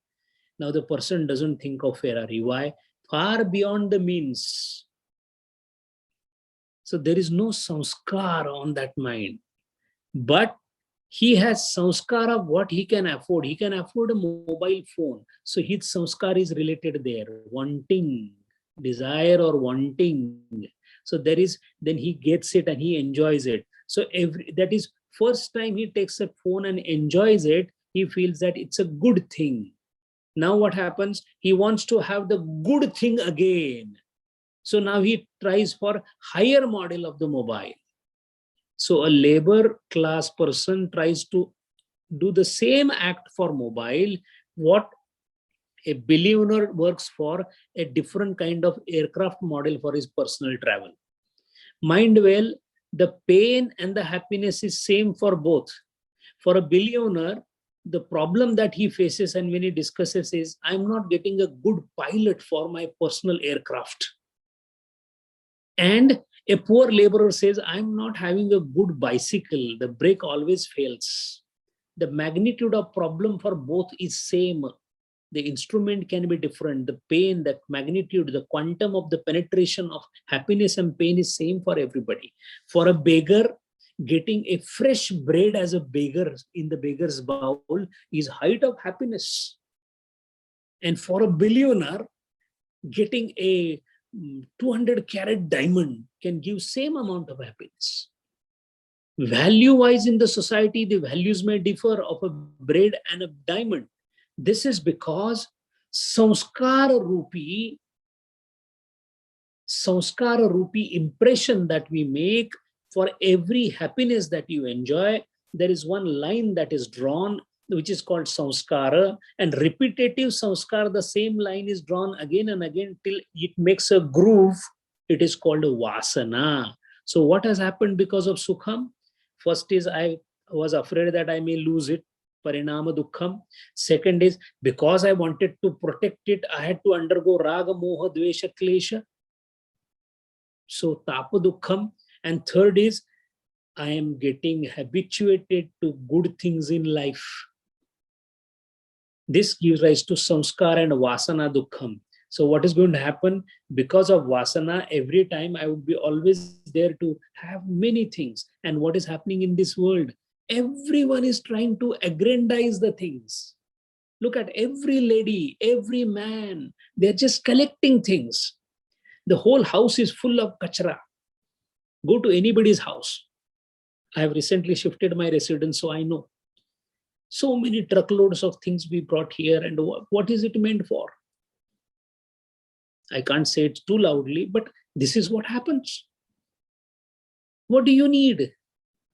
A: Now the person doesn't think of Ferrari. Why? Far beyond the means. So there is no samskar on that mind. But he has samskar of what he can afford. He can afford a mobile phone. So his samskar is related there. Wanting, desire or wanting. So there is, then he gets it and he enjoys it. So that is first time he takes a phone and enjoys it, he feels that it's a good thing. Now what happens? He wants to have the good thing again. So now he tries for higher model of the mobile. So a labor class person tries to do the same act for mobile, what a billionaire works for a different kind of aircraft model for his personal travel. Mind well, the pain and the happiness is same for both. For a billionaire, the problem that he faces and when he discusses is, I'm not getting a good pilot for my personal aircraft. And a poor laborer says, I'm not having a good bicycle, the brake always fails. The magnitude of problem for both is same. The instrument can be different. The pain, the magnitude, the quantum of the penetration of happiness and pain is same for everybody. For a beggar, getting a fresh bread as a beggar in the beggar's bowl is height of happiness. And for a billionaire, getting a 200 carat diamond can give same amount of happiness. Value wise in the society, the values may differ of a bread and a diamond. This is because samskara rupi impression that we make for every happiness that you enjoy, there is one line that is drawn, which is called samskara, and repetitive samskara, the same line is drawn again and again till it makes a groove. It is called a vasana. So what has happened because of sukham? First is I was afraid that I may lose it, parinama dukkham. Second is because I wanted to protect it, I had to undergo raga, moha, dvesha, klesha. So tapa dukkham. And third is I am getting habituated to good things in life. This gives rise to samskara and vasana dukkham. So what is going to happen? Because of vasana, every time I would be always there to have many things. And what is happening in this world? Everyone is trying to aggrandize the things. Look at every lady, every man. They're just collecting things. The whole house is full of kachra. Go to anybody's house. I have recently shifted my residence, so I know. So many truckloads of things we brought here, and what is it meant for? I can't say it too loudly, but this is what happens. What do you need?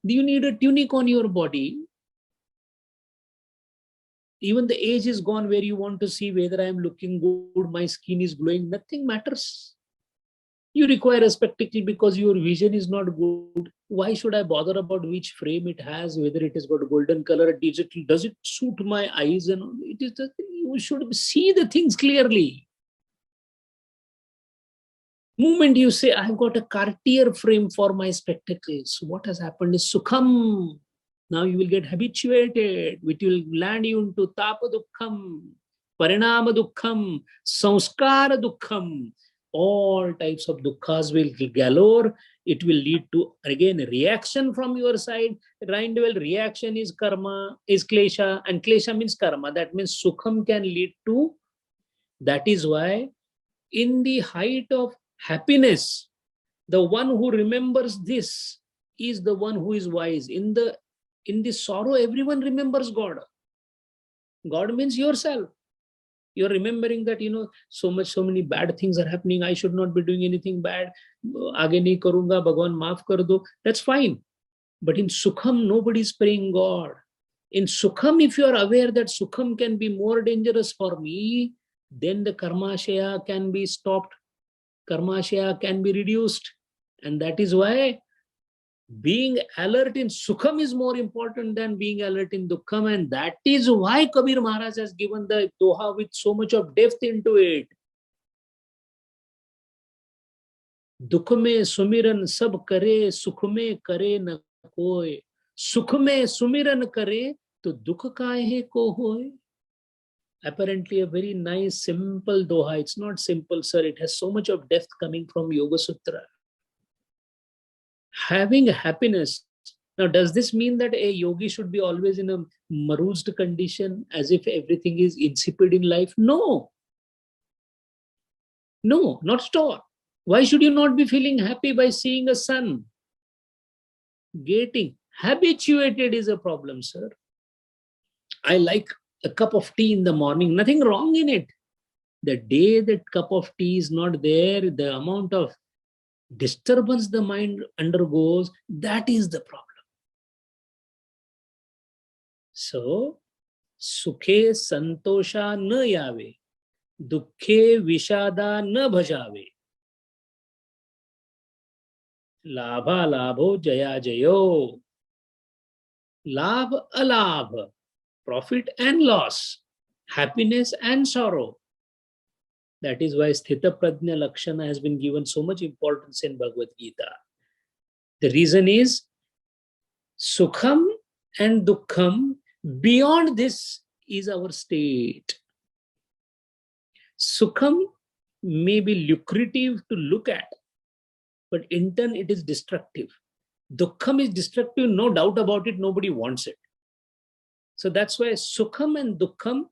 A: Do you need a tunic on your body? Even the age is gone where you want to see whether I am looking good, my skin is glowing, nothing matters. You require a spectacle because your vision is not good. Why should I bother about which frame it has, whether it has got golden color or digital? Does it suit my eyes? And it is the, you should see the things clearly. Moment you say, I've got a Cartier frame for my spectacles, what has happened is Sukham. Now you will get habituated, which will land you into Tapa Dukkham, Parinama Dukkham, Sanskara Dukkham. All types of dukkhas will galore. It will lead to, again, reaction from your side. Well, reaction is karma, is klesha, and klesha means karma. That means Sukham can lead to. That is why in the height of happiness, the one who remembers this is the one who is wise. In the sorrow, everyone remembers God. God means yourself. You're remembering that, so many bad things are happening. I should not be doing anything bad. Aage nahi karunga, Bhagwan maaf kar do. That's fine. But in Sukham, nobody is praying God. In Sukham, if you are aware that Sukham can be more dangerous for me, then the Karmashaya can be stopped. Karmashaya can be reduced. And that is why being alert in Sukham is more important than being alert in Dukkham. And that is why Kabir Maharaj has given the Doha with so much of depth into it. Dukh mein sumiran sab kare, sukh mein kare na koi. Sukh mein sumiran kare, to dukh kahe ko hoy. Apparently a very nice, simple Doha. It's not simple, sir. It has so much of depth coming from Yoga Sutra. Having happiness. Now, does this mean that a yogi should be always in a marused condition as if everything is insipid in life? No. No, not at all. Why should you not be feeling happy by seeing a sun? Getting habituated is a problem, sir. I like a cup of tea in the morning. Nothing wrong in it. The day that cup of tea is not there, the amount of disturbance the mind undergoes, that is the problem. So, sukhe santosha na yave, dukhe vishada na bhajave. Labha labho jaya jayo. Labh alabh, profit and loss, happiness and sorrow. That is why Sthita Prajna Lakshana has been given so much importance in Bhagavad Gita. The reason is Sukham and Dukkham, beyond this is our state. Sukham may be lucrative to look at, but in turn it is destructive. Dukkham is destructive, no doubt about it, nobody wants it. So that's why Sukham and Dukkham,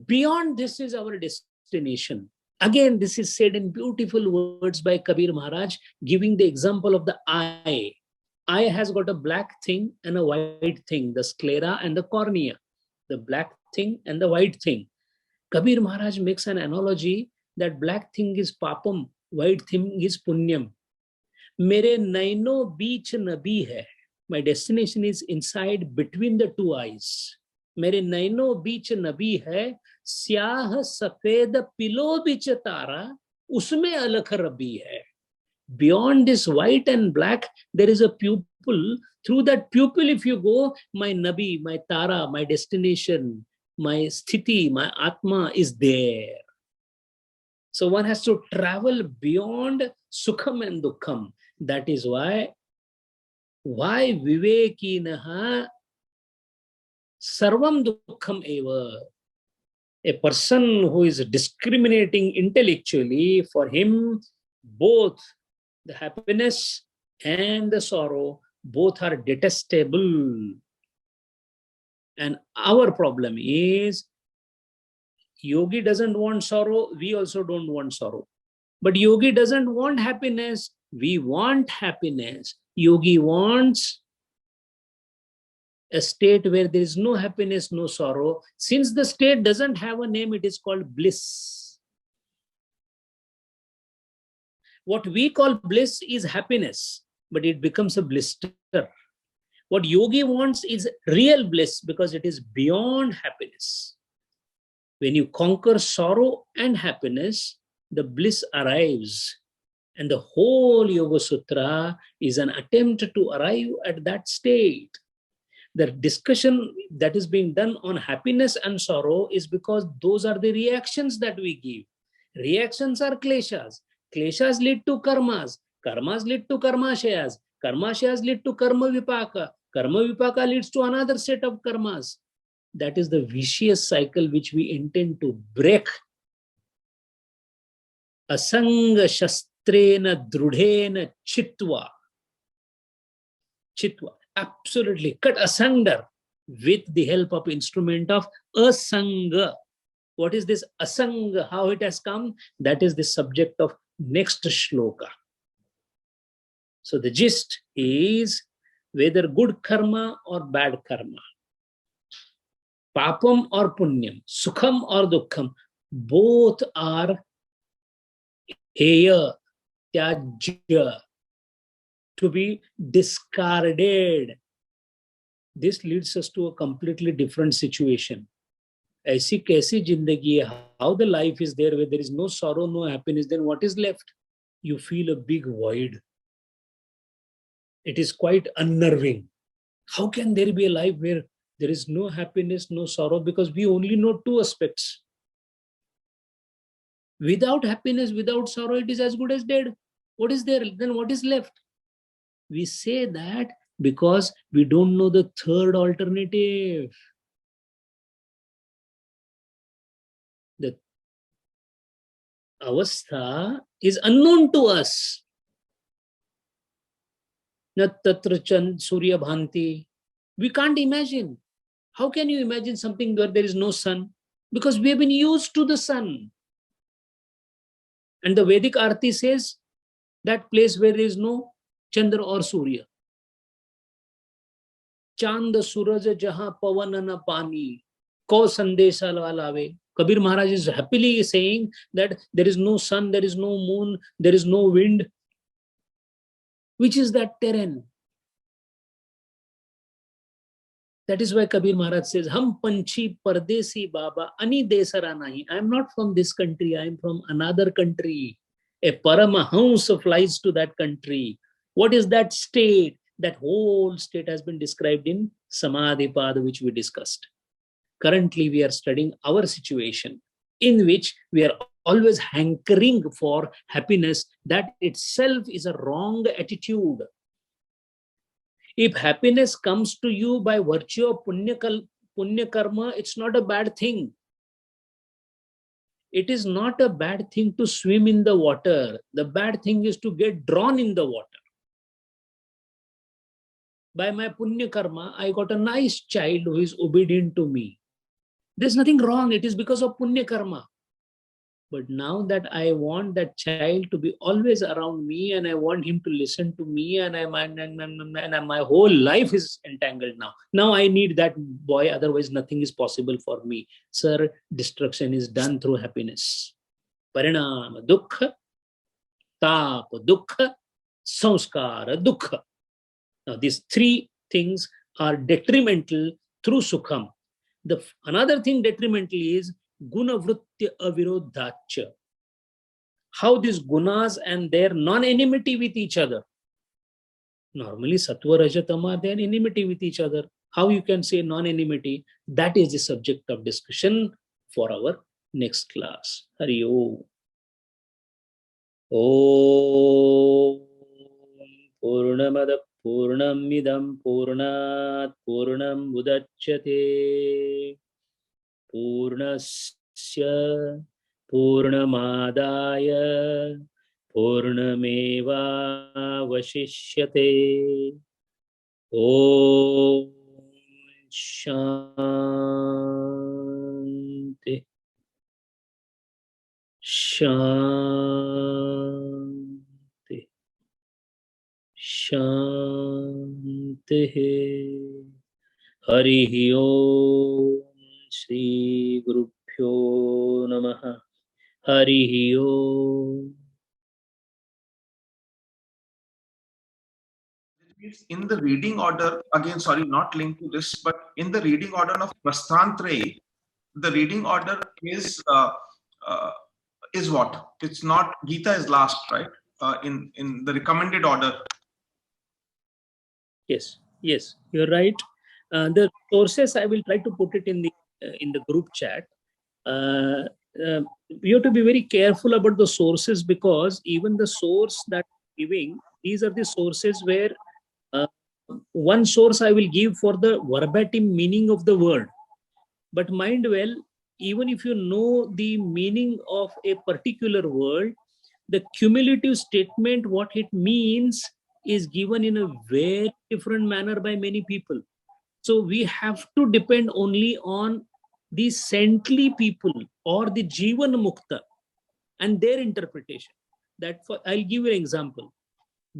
A: beyond this is our destination. Again, this is said in beautiful words by Kabir Maharaj, giving the example of the eye. Eye has got a black thing and a white thing, the sclera and the cornea, the black thing and the white thing. Kabir Maharaj makes an analogy that black thing is papam, white thing is punyam. Mere naino beech nabi hai. My destination is inside between the two eyes. मेरे nano बीच नबी है, स्याह सफेद pillow बीच तारा, उसमें अलख रबी है. Beyond this white and black, there is a pupil. Through that pupil, if you go, my nabi, my tara, my destination, my sthiti, my atma is there. So one has to travel beyond sukham and dukkham. That is why vivekinaha sarvam dukkham eva. A person who is discriminating intellectually, for him both the happiness and the sorrow, both are detestable. And our problem is, yogi doesn't want sorrow, we also don't want sorrow. But yogi doesn't want happiness, we want happiness. Yogi wants a state where there is no happiness, no sorrow. Since the state doesn't have a name, it is called bliss. What we call bliss is happiness, but it becomes a blister. What yogi wants is real bliss because it is beyond happiness. When you conquer sorrow and happiness, the bliss arrives. And the whole Yoga Sutra is an attempt to arrive at that state. The discussion that is being done on happiness and sorrow is because those are the reactions that we give. Reactions are kleshas. Kleshas lead to karmas. Karmas lead to karmashayas. Karmashayas lead to karma vipaka. Karma vipaka leads to another set of karmas. That is the vicious cycle which we intend to break. Asanga shastrena drudhena chitva. Chitva. Absolutely cut asunder with the help of instrument of asanga. What is this asanga? How it has come? That is the subject of next shloka. So the gist is whether good karma or bad karma, papam or punyam, sukham or dukkham, both are heya, tyajya, to be discarded. This leads us to a completely different situation. ऐसी कैसी जिंदगी है? How the life is there where there is no sorrow, no happiness, then what is left? You feel a big void. It is quite unnerving. How can there be a life where there is no happiness, no sorrow? Because we only know two aspects. Without happiness, without sorrow, it is as good as dead. What is there? Then what is left? We say that because we don't know the third alternative. The avastha is unknown to us. Nat tatra chand surya bhanti. We can't imagine. How can you imagine something where there is no sun? Because we have been used to the sun. And the Vedic Arti says that place where there is no Chandra or Surya. Chand suraj jahan pavan na pani, ko sandesha lave. Kabir Maharaj is happily saying that there is no sun, there is no moon, there is no wind. Which is that terrain? That is why Kabir Maharaj says, Hum panchi pardesi baba ani desara nahi. I am not from this country, I am from another country. A Paramahamsa flies to that country. What is that state? That whole state has been described in Samadhipada, which we discussed. Currently, we are studying our situation in which we are always hankering for happiness. That itself is a wrong attitude. If happiness comes to you by virtue of punya karma, it's not a bad thing. It is not a bad thing to swim in the water. The bad thing is to get drawn in the water. By my punya karma, I got a nice child who is obedient to me. There's nothing wrong. It is because of punya karma. But now that I want that child to be always around me and I want him to listen to me and my whole life is entangled now. Now I need that boy, otherwise nothing is possible for me. Sir, destruction is done through happiness. Parinama dukkha, tap dukkha, samskara dukkha. Now these three things are detrimental through sukham. Another thing detrimental is guna vrittya avirodhacha. How these gunas and their non-enmity with each other. Normally, sattva, raja, tama, they are enmity with each other. How you can say non-enmity? That is the subject of discussion for our next class. Hari Om. Om Purnamada Purnamidam Purnat Purnam Udachyate Purnasya Purnamadaya Purnameva Vashishyate. Om Shanti Shanti Shanti. हरिः ओम श्री गुरुभ्यो नमः हरिः ओम.
B: In the reading order, again, sorry, not linked to this, but in the reading order of Prasthantrayi, the reading order is what? It's not, Gita is last, right? In the recommended order.
A: Yes, yes, you're right. The sources I will try to put it in the group chat. We have to be very careful about the sources, because even the source that I'm giving, these are the sources where one source I will give for the verbatim meaning of the word. But mind well, even if you know the meaning of a particular word, the cumulative statement, what it means, is given in a very different manner by many people. So we have to depend only on the saintly people or the Jivan Mukta and their interpretation. I'll give you an example.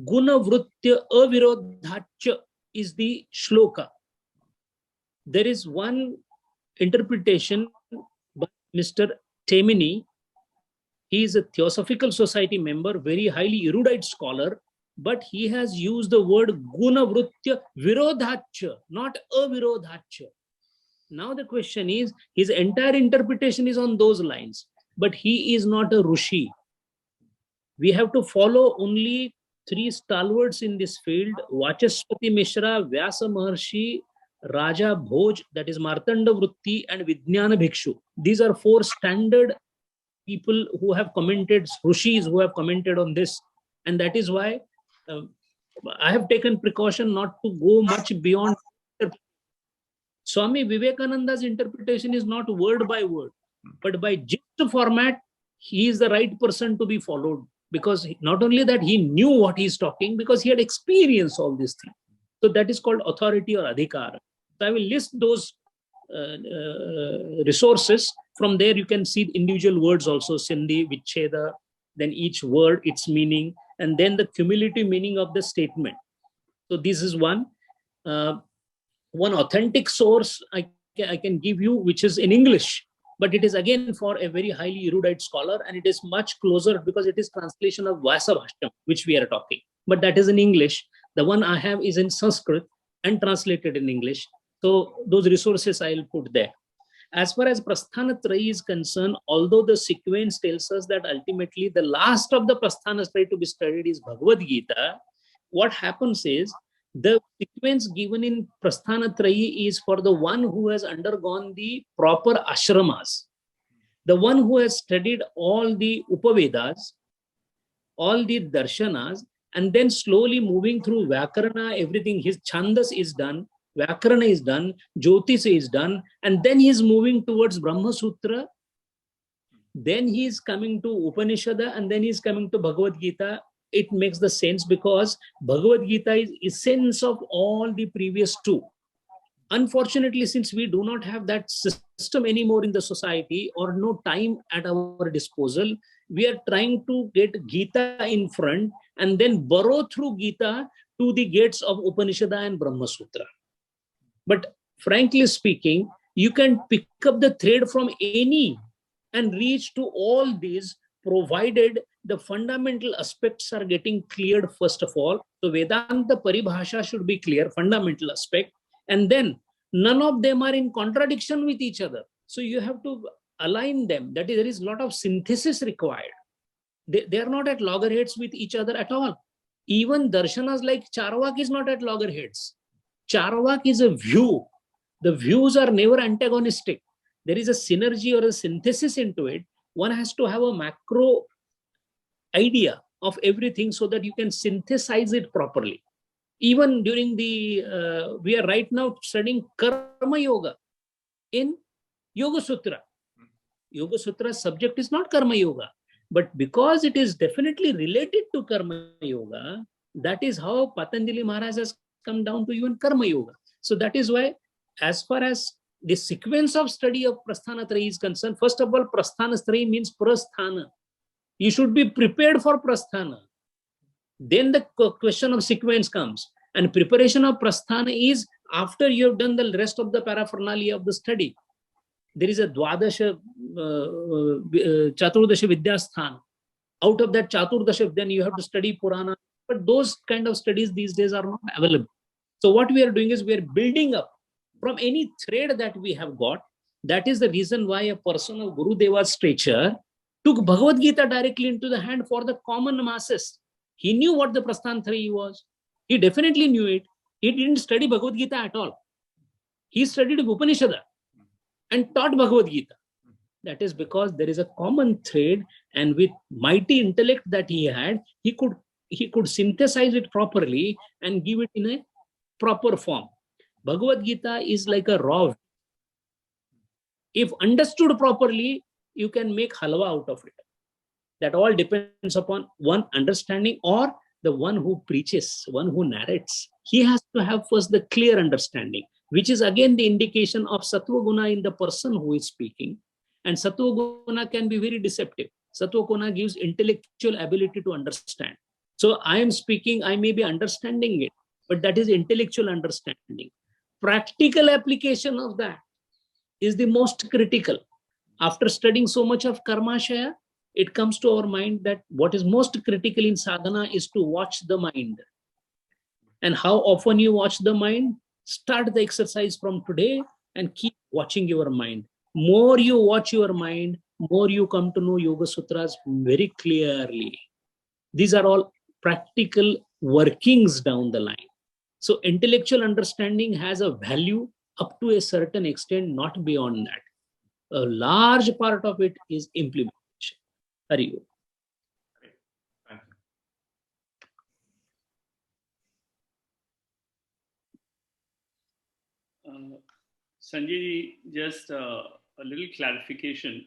A: Guna Vrutya Avirodhacha is the shloka. There is one interpretation by Mr. Taimini. He is a Theosophical Society member, very highly erudite scholar, but he has used the word Guna Vrutya Virodhacha, not Avirodhacha. Now the question is, his entire interpretation is on those lines, but he is not a Rishi. We have to follow only three stalwarts in this field: Vachaspati Mishra, Vyasa Maharshi, Raja Bhoj, that is Martanda Vritti, and Vijnana Bhikshu. These are four standard people who have commented, Rishis who have commented on this. And that is why I have taken precaution not to go much beyond. Swami Vivekananda's interpretation is not word by word, but by gist format, he is the right person to be followed, because not only that, he knew what he's talking, because he had experienced all these things. So that is called authority or adhikar. So I will list those resources. From there you can see individual words also, Sindhi, Vicheda, then each word, its meaning, and then the cumulative meaning of the statement. So this is one. One authentic source I can give you, which is in English, but it is again for a very highly erudite scholar, and it is much closer because it is translation of Vyasa Bhashyam, which we are talking. But that is in English. The one I have is in Sanskrit and translated in English. So those resources I'll put there. As far as Prasthanatrayi is concerned, although the sequence tells us that ultimately the last of the Prasthanatrayi to be studied is Bhagavad Gita, what happens is, the sequence given in Prasthanatrayi is for the one who has undergone the proper ashramas, the one who has studied all the Upavedas, all the darshanas, and then slowly moving through Vyakarana, everything, his Chandas is done, Vyakarana is done, Jyotish is done, and then he is moving towards Brahma Sutra, then he is coming to Upanishada, and then he is coming to Bhagavad Gita. It makes the sense because Bhagavad Gita is essence of all the previous two. Unfortunately, since we do not have that system anymore in the society, or no time at our disposal, we are trying to get Gita in front and then burrow through Gita to the gates of Upanishada and Brahma Sutra. But frankly speaking, you can pick up the thread from any and reach to all these, provided the fundamental aspects are getting cleared first of all. So Vedanta Paribhasha should be clear, fundamental aspect, and then none of them are in contradiction with each other. So you have to align them. That is, there is a lot of synthesis required. They are not at loggerheads with each other at all. Even darshanas like Charvak is not at loggerheads. Charvak is a view. The views are never antagonistic. There is a synergy or a synthesis into it. One has to have a macro idea of everything so that you can synthesize it properly. Even during the, we are right now studying Karma Yoga in Yoga Sutra. Yoga Sutra subject is not Karma Yoga, but because it is definitely related to Karma Yoga, that is how Patanjali Maharaj has come down to even Karma Yoga. So that is why, as far as the sequence of study of Prasthanatrayi is concerned, first of all, Prasthanatrayi means Prasthana. You should be prepared for Prasthana. Then the question of sequence comes. And preparation of Prasthana is after you have done the rest of the paraphernalia of the study, there is a Dwadasha, Chaturdasha Vidyasthan. Out of that Chaturdasha, then you have to study Purana. But those kind of studies these days are not available. So what we are doing is we are building up from any thread that we have got. That is the reason why a person of Guru Deva's stature took Bhagavad Gita directly into the hand for the common masses. He knew what the Prasthantraya was. He definitely knew it. He didn't study Bhagavad Gita at all. He studied Upanishad and taught Bhagavad Gita. That is because there is a common thread, and with mighty intellect that he had, he could synthesize it properly and give it in a proper form. Bhagavad Gita is like a raw. If understood properly, you can make halwa out of it. That all depends upon one understanding, or the one who preaches, one who narrates. He has to have first the clear understanding, which is again the indication of Sattva Guna in the person who is speaking. And Sattva Guna can be very deceptive. Sattva Guna gives intellectual ability to understand. So I am speaking, I may be understanding it, but that is intellectual understanding. Practical application of that is the most critical. After studying so much of Karmashaya, it comes to our mind that what is most critical in sadhana is to watch the mind. And how often you watch the mind? Start the exercise from today and keep watching your mind. More you watch your mind, more you come to know Yoga Sutras very clearly. These are all practical workings down the line. So intellectual understanding has a value up to a certain extent, not beyond that. A large part of it is implementation. Hari Om.
B: Thank you.
C: Sanjay, just a little clarification.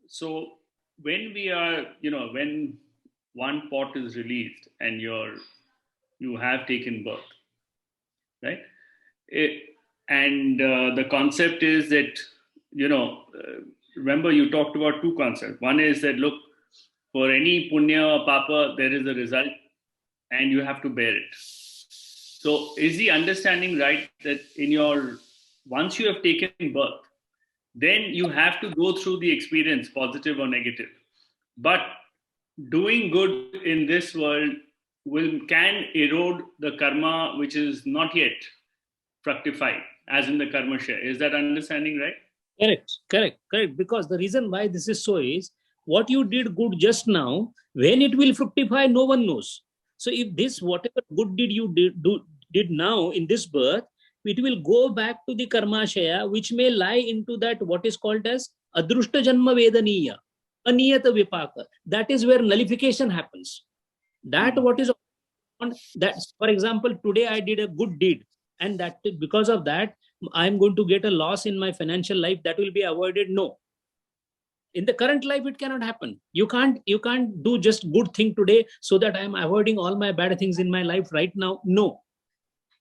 C: So when we are, when one pot is released and you have taken birth, right? The concept is that, remember you talked about two concepts. One is that, look, for any punya or papa, there is a result and you have to bear it. So is the understanding right that once you have taken birth, then you have to go through the experience, positive or negative. But doing good in this world can erode the karma which is not yet fructified, as in the karma share. Is that understanding right?
A: Correct. Because the reason why this is so is, what you did good just now, when it will fructify, no one knows. So if this, whatever good did you did now in this birth, it will go back to the karmashaya, which may lie into that what is called as adrushta janma vedaniya, aniyata vipaka. That is where nullification happens. That what is that, for example, today I did a good deed, and that because of that I'm going to get a loss in my financial life that will be avoided. No. In the current life, it cannot happen. You can't do just good thing today so that I am avoiding all my bad things in my life right now. No.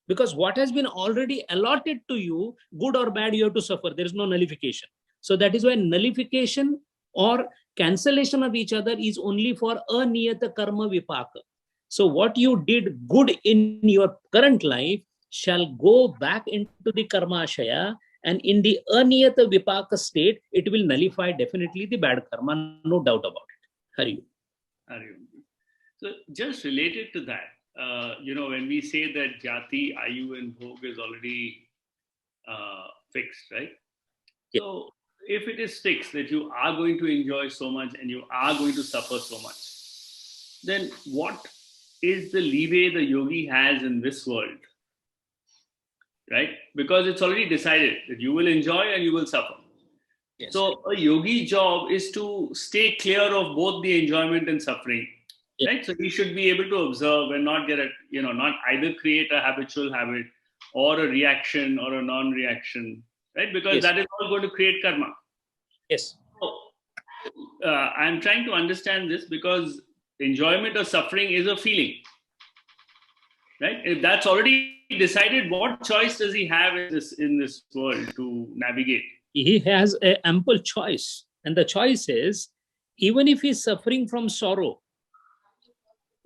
A: Because what has been already allotted to you, good or bad, you have to suffer. There is no nullification. So that is why nullification or cancellation of each other is only for aniyata karma vipaka. So what you did good in your current life shall go back into the karmashaya, and in the aniyata vipaka state, it will nullify definitely the bad karma, no doubt about it. Hari Om.
C: So just related to that, when we say that jati, ayu and bhog is already fixed, right?
A: Yeah.
C: So if it is fixed that you are going to enjoy so much and you are going to suffer so much, then what is the leeway the yogi has in this world? Right? Because it's already decided that you will enjoy and you will suffer.
A: Yes.
C: So a yogi job is to stay clear of both the enjoyment and suffering. Yeah. Right? So he should be able to observe and not get not either create a habitual habit or a reaction or a non-reaction, right? Because
A: yes.
C: that is all going to create karma.
A: Yes.
C: So I'm trying to understand this because enjoyment or suffering is a feeling. Right? If that's already decided, what choice does he have in this world to navigate?
A: He has an ample choice. And the choice is, even if he's suffering from sorrow,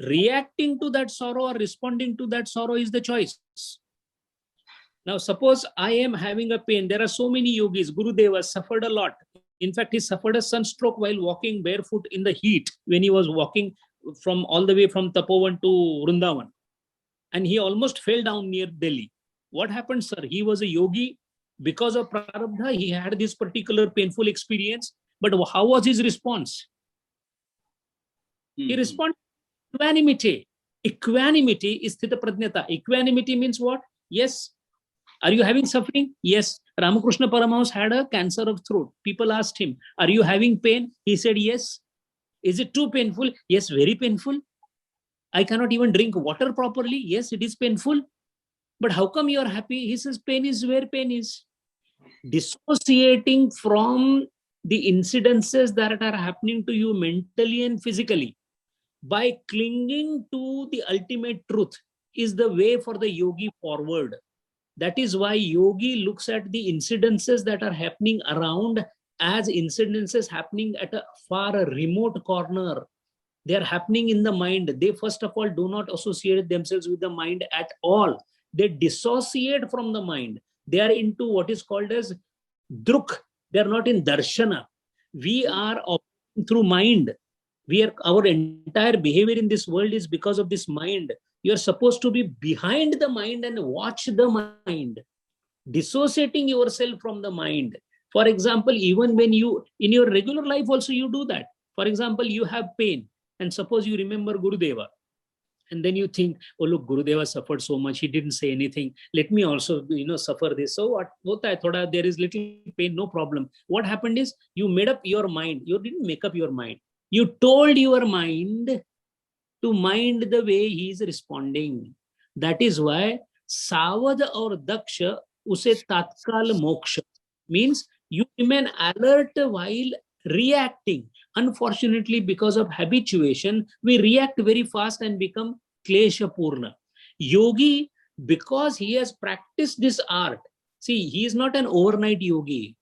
A: Reacting to that sorrow or responding to that sorrow is the choice. Now, suppose I am having a pain. There are so many yogis. Gurudeva suffered a lot. In fact, he suffered a sunstroke while walking barefoot in the heat when he was walking from all the way from Tapovan to Vrindavan. And he almost fell down near Delhi. What happened, sir? He was a yogi. Because of prarabdha, he had this particular painful experience. But how was his response? He responded equanimity. Equanimity is sthita prajnata. Equanimity means what? Yes. Are you having suffering? Yes. Ramakrishna Paramahansa had a cancer of throat. People asked him, are you having pain? He said, yes. Is it too painful? Yes, very painful. I cannot even drink water properly. Yes, it is painful. But how come you are happy? He says, pain is where pain is. Dissociating from the incidences that are happening to you mentally and physically by clinging to the ultimate truth is the way for the yogi forward. That is why yogi looks at the incidences that are happening around as incidences happening at a far remote corner. They are happening in the mind. They first of all do not associate themselves with the mind at all. They dissociate from the mind. They are into what is called as druk. They are not in darshana. We are operating through mind. Our entire behavior in this world is because of this mind. You're supposed to be behind the mind and watch the mind, dissociating yourself from the mind. For example, even when you, in your regular life also you do that. For example, you have pain and suppose you remember Gurudeva and then you think, oh look, Gurudeva suffered so much, he didn't say anything. Let me also, suffer this. So what? There is little pain, no problem. What happened is you made up your mind. You didn't make up your mind. You told your mind to mind the way he is responding. That is why Savad or Daksha use tatkal moksha means you remain alert while reacting. Unfortunately, because of habituation, we react very fast and become klesha purna. Yogi, because he has practiced this art, see, he is not an overnight yogi.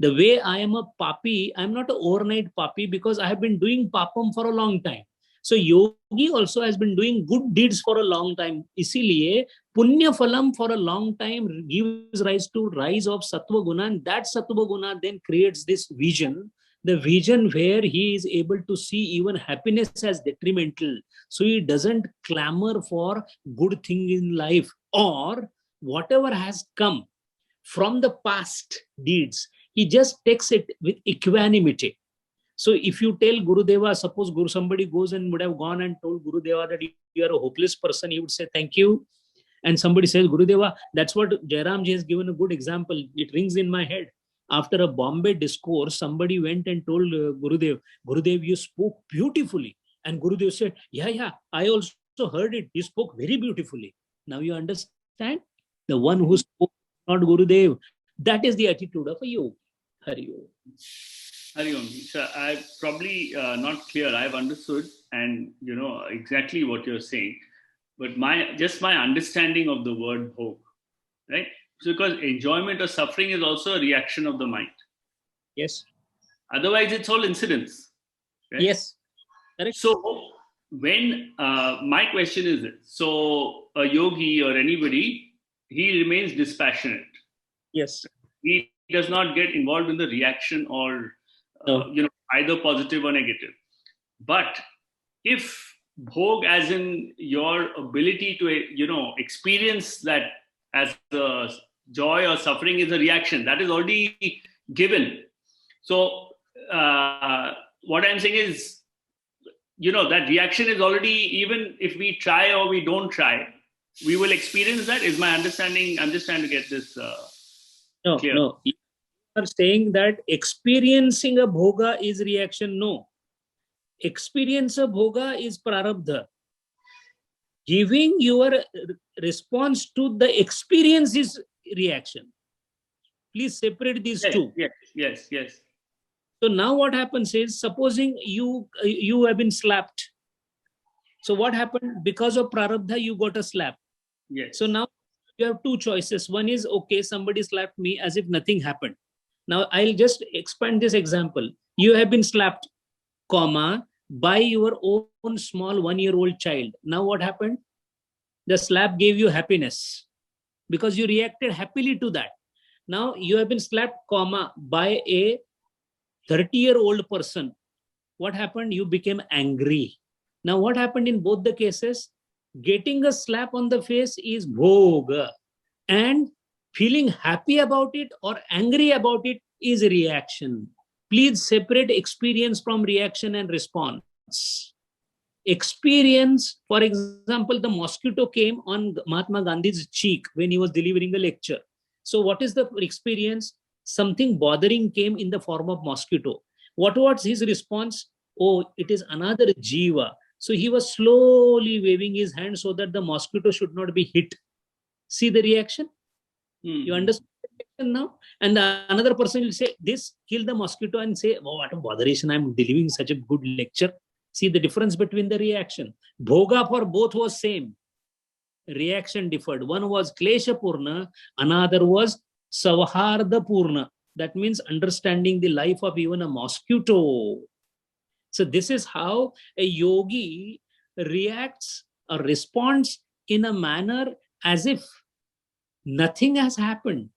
A: The way I am a papi, I am not an overnight papi because I have been doing papam for a long time. So yogi also has been doing good deeds for a long time. Isiliye punya phalam for a long time gives rise to rise of sattva guna, and that sattva guna then creates this vision. The vision where he is able to see even happiness as detrimental. So he doesn't clamor for good thing in life or whatever has come from the past deeds. He just takes it with equanimity. So if you tell Gurudeva, suppose somebody goes and would have gone and told Gurudeva that you are a hopeless person, he would say, thank you. And somebody says, Gurudeva, that's what Jairam ji has given a good example. It rings in my head. After a Bombay discourse, somebody went and told Gurudev, you spoke beautifully. And Gurudev said, yeah, I also heard it. You spoke very beautifully. Now you understand? The one who spoke, not Gurudev. That is the attitude of a yogi. Hari Om.
C: Hari Om. So I'm probably not clear. I've understood and exactly what you're saying. But my understanding of the word bhog, right? So because enjoyment or suffering is also a reaction of the mind.
A: Yes.
C: Otherwise, it's all incidents. Right?
A: Yes. Correct.
C: So when my question is this, so a yogi or anybody, he remains dispassionate.
A: Yes.
C: He does not get involved in the reaction or either positive or negative. But if bhog, as in your ability to experience that as the joy or suffering is a reaction, that is already given. So what I'm saying is, that reaction is already, even if we try or we don't try, we will experience that. Is my understanding? I'm just trying to get this clear.
A: No. You are saying that experiencing a bhoga is reaction. No. Experience of bhoga is prarabdha. Giving your response to the experience is reaction. Please separate these two.
C: Yes.
A: So now what happens is, supposing you have been slapped. So what happened? Because of prarabdha, you got a slap.
C: Yes.
A: So now you have two choices. One is, okay, somebody slapped me as if nothing happened. Now I'll just expand this example. You have been slapped, comma, by your own small 1-year-old child. Now what happened? The slap gave you happiness because you reacted happily to that. Now you have been slapped, by a 30-year-old person. What happened? You became angry. Now what happened in both the cases? Getting a slap on the face is bhoga, and feeling happy about it or angry about it is a reaction. Please separate experience from reaction and response. Experience, for example, the mosquito came on Mahatma Gandhi's cheek when he was delivering a lecture. So what is the experience? Something bothering came in the form of mosquito. What was his response? Oh, it is another jiva. So he was slowly waving his hand so that the mosquito should not be hit. See the reaction? You understand the reaction now? And another person will say, this, kill the mosquito, and say, oh, what a botheration, I'm delivering such a good lecture. See the difference between the reaction. Bhoga for both was same. Reaction differed. One was klesha purna, another was savharda purna. That means understanding the life of even a mosquito. So this is how a yogi reacts or responds in a manner as if nothing has happened.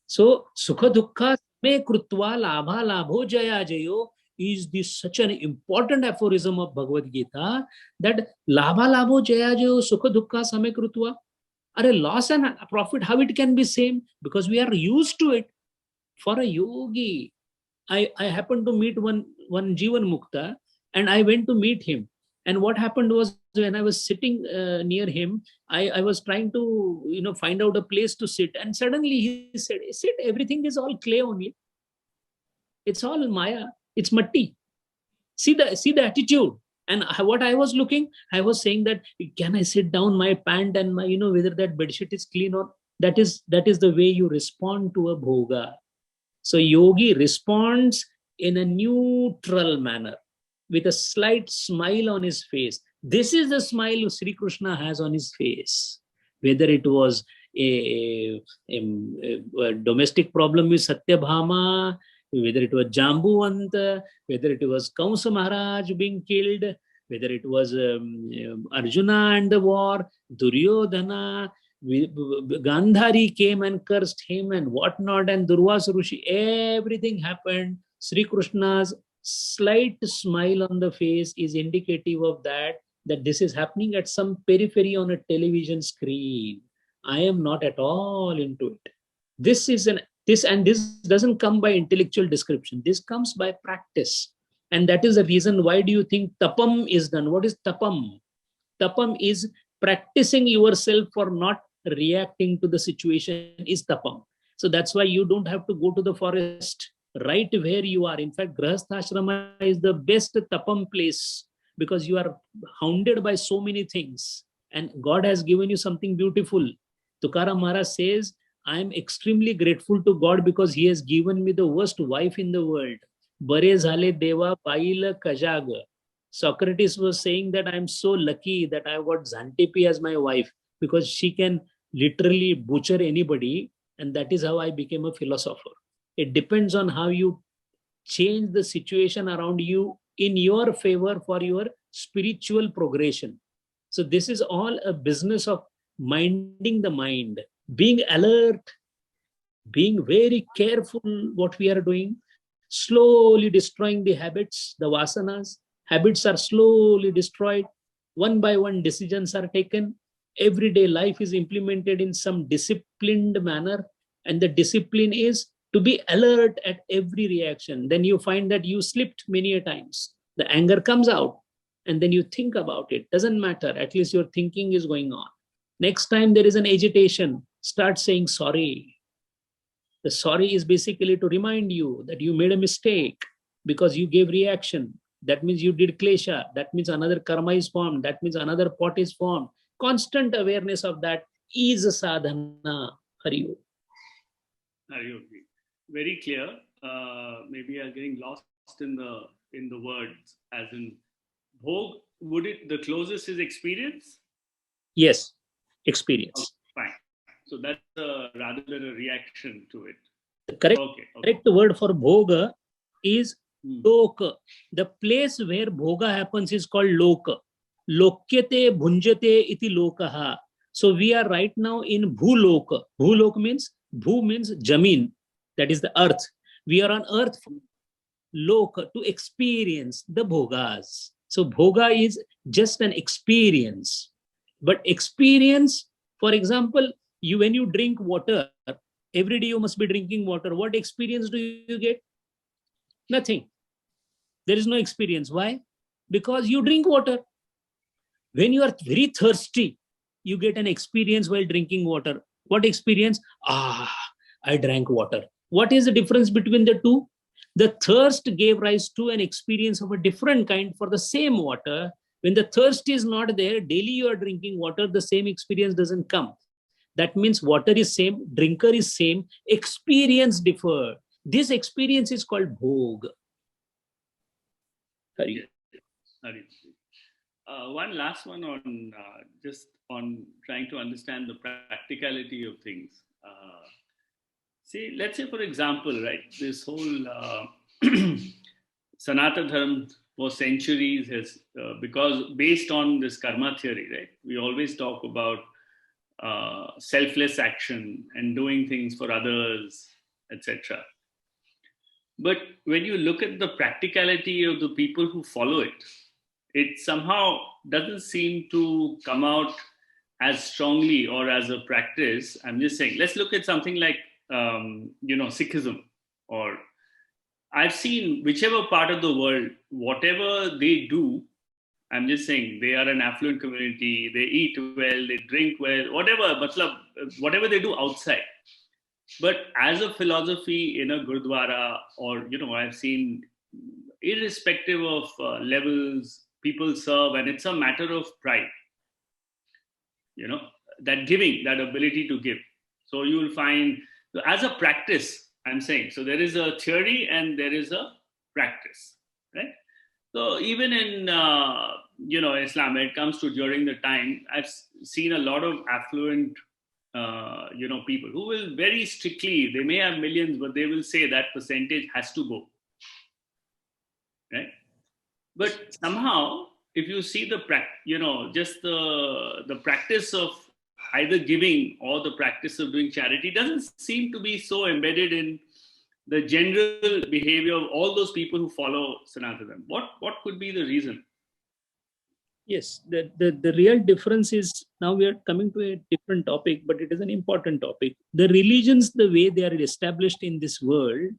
A: So sukha dukkha me krutva labha labho jaya jayo is this such an important aphorism of Bhagavad Gita, that labha labho jaya jayo sukha dukkha same krutva. Are loss and profit, how it can be same? Because we are used to it. For a yogi, I happened to meet one Jivan Mukta, and I went to meet him. And what happened was, when I was sitting near him, I was trying to find out a place to sit, and suddenly he said, "Sit, everything is all clay only. It's all Maya. It's matti. See the attitude." And what I was looking, I was saying that, can I sit down my pant and my, whether that bedsheet is clean or that is the way you respond to a bhoga. So yogi responds in a neutral manner with a slight smile on his face. This is the smile Sri Krishna has on his face. Whether it was a domestic problem with Satyabhama, whether it was Jambuvant, whether it was Kamsa Maharaj being killed, whether it was Arjuna and the war, Duryodhana, Gandhari came and cursed him and whatnot, and Durvasa Rishi, everything happened. Sri Krishna's slight smile on the face is indicative of that this is happening at some periphery on a television screen. I am not at all into it. This doesn't come by intellectual description. This comes by practice. And that is the reason, why do you think tapam is done? What is tapam? Tapam is practicing yourself for not reacting to the situation is tapam. So that's why you don't have to go to the forest, right where you are. In fact, Grahastha is the best tapam place, because you are hounded by so many things and God has given you something beautiful. Tukaram Maharaj says, I am extremely grateful to God because he has given me the worst wife in the world. Bare zhale deva paila kajaga. Socrates was saying that I am so lucky that I have got Xantippe as my wife, because she can literally butcher anybody, and that is how I became a philosopher. It depends on how you change the situation around you in your favor for your spiritual progression. So this is all a business of minding the mind, being alert, being very careful what we are doing, slowly destroying the habits, the vasanas. Habits are slowly destroyed. One by one, decisions are taken. Everyday life is implemented in some disciplined manner. And the discipline is to be alert at every reaction. Then you find that you slipped many a times. The anger comes out and then you think about it. Doesn't matter. At least your thinking is going on. Next time there is an agitation, start saying sorry. The sorry is basically to remind you that you made a mistake because you gave reaction. That means you did klesha. That means another karma is formed. That means another pot is formed. Constant awareness of that is a sadhana. Hari Om.
C: Hari Om. Very clear. Maybe I'm getting lost in the words. As in, bhog, would it, the closest is experience?
A: Yes, experience.
C: Oh, fine. So that's rather than a reaction to it.
A: The correct word for bhoga is Loka. The place where bhoga happens is called loka. Lokyate bhunjate iti lokaha. So we are right now in bhuloka. Bhulok means, bhu means jameen, that is the earth. We are on earth, loka, to experience the bhogas. So bhoga is just an experience. But experience, for example, when you drink water, every day you must be drinking water. What experience do you get? Nothing. There is no experience. Why? Because you drink water. When you are very thirsty, you get an experience while drinking water. What experience? I drank water. What is the difference between the two? The thirst gave rise to an experience of a different kind for the same water. When the thirst is not there, daily you are drinking water, the same experience doesn't come. That means water is same, drinker is same, experience differ. This experience is called bhog.
C: Hari. One last one on just on trying to understand the practicality of things. See, let's say, for example, right, this whole Sanatana Dharma for centuries has, because based on this karma theory, right, we always talk about selfless action and doing things for others, etc. But when you look at the practicality of the people who follow it, it somehow doesn't seem to come out as strongly or as a practice. I'm just saying, let's look at something like, Sikhism, or I've seen whichever part of the world, whatever they do, I'm just saying, they are an affluent community, they eat well, they drink well, whatever they do outside. But as a philosophy in a Gurdwara, or, I've seen, irrespective of levels, people serve, and it's a matter of pride, that giving, that ability to give. So you will find, as a practice, I'm saying, so there is a theory and there is a practice, right? So even in, Islam, when it comes to during the time, I've seen a lot of affluent, people who will very strictly, they may have millions, but they will say that percentage has to go, right? But somehow, if you see the just the practice of either giving or the practice of doing charity doesn't seem to be so embedded in the general behavior of all those people who follow Sanatana. What could be the reason?
A: Yes, the real difference is, now we are coming to a different topic, but it is an important topic. The religions, the way they are established in this world,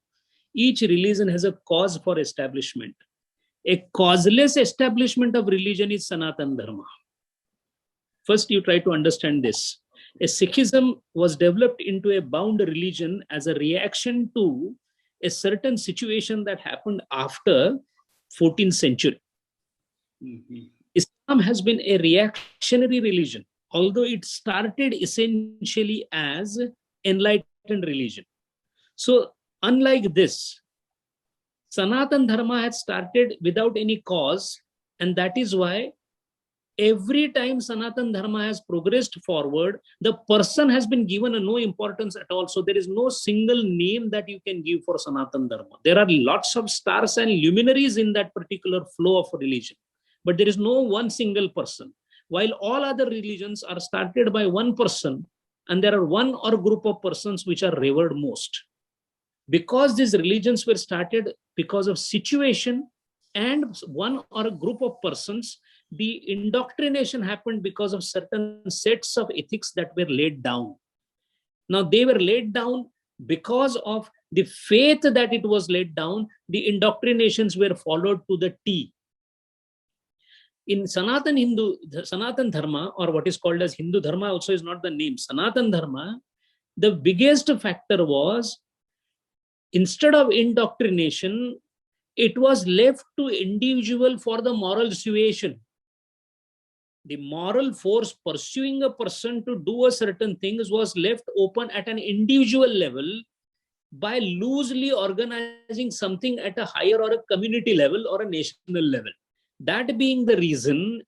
A: each religion has a cause for establishment. A causeless establishment of religion is Sanatana Dharma. First, you try to understand this. A Sikhism was developed into a bound religion as a reaction to a certain situation that happened after 14th century.
C: Mm-hmm.
A: Islam has been a reactionary religion, although it started essentially as enlightened religion. So, unlike this, Sanatana Dharma had started without any cause, and that is why every time Sanatana Dharma has progressed forward, the person has been given no importance at all. So there is no single name that you can give for Sanatana Dharma. There are lots of stars and luminaries in that particular flow of religion, but there is no one single person. While all other religions are started by one person, and there are one or group of persons which are revered most. Because these religions were started because of situation and one or a group of persons, the indoctrination happened because of certain sets of ethics that were laid down. Now, they were laid down because of the faith that it was laid down. The indoctrinations were followed to the T. In Sanatana Dharma, or what is called as Hindu Dharma also is not the name. Sanatana Dharma, the biggest factor was, instead of indoctrination, it was left to individual for the moral suasion. The moral force pursuing a person to do a certain things was left open at an individual level by loosely organizing something at a higher or a community level or a national level. That being the reason,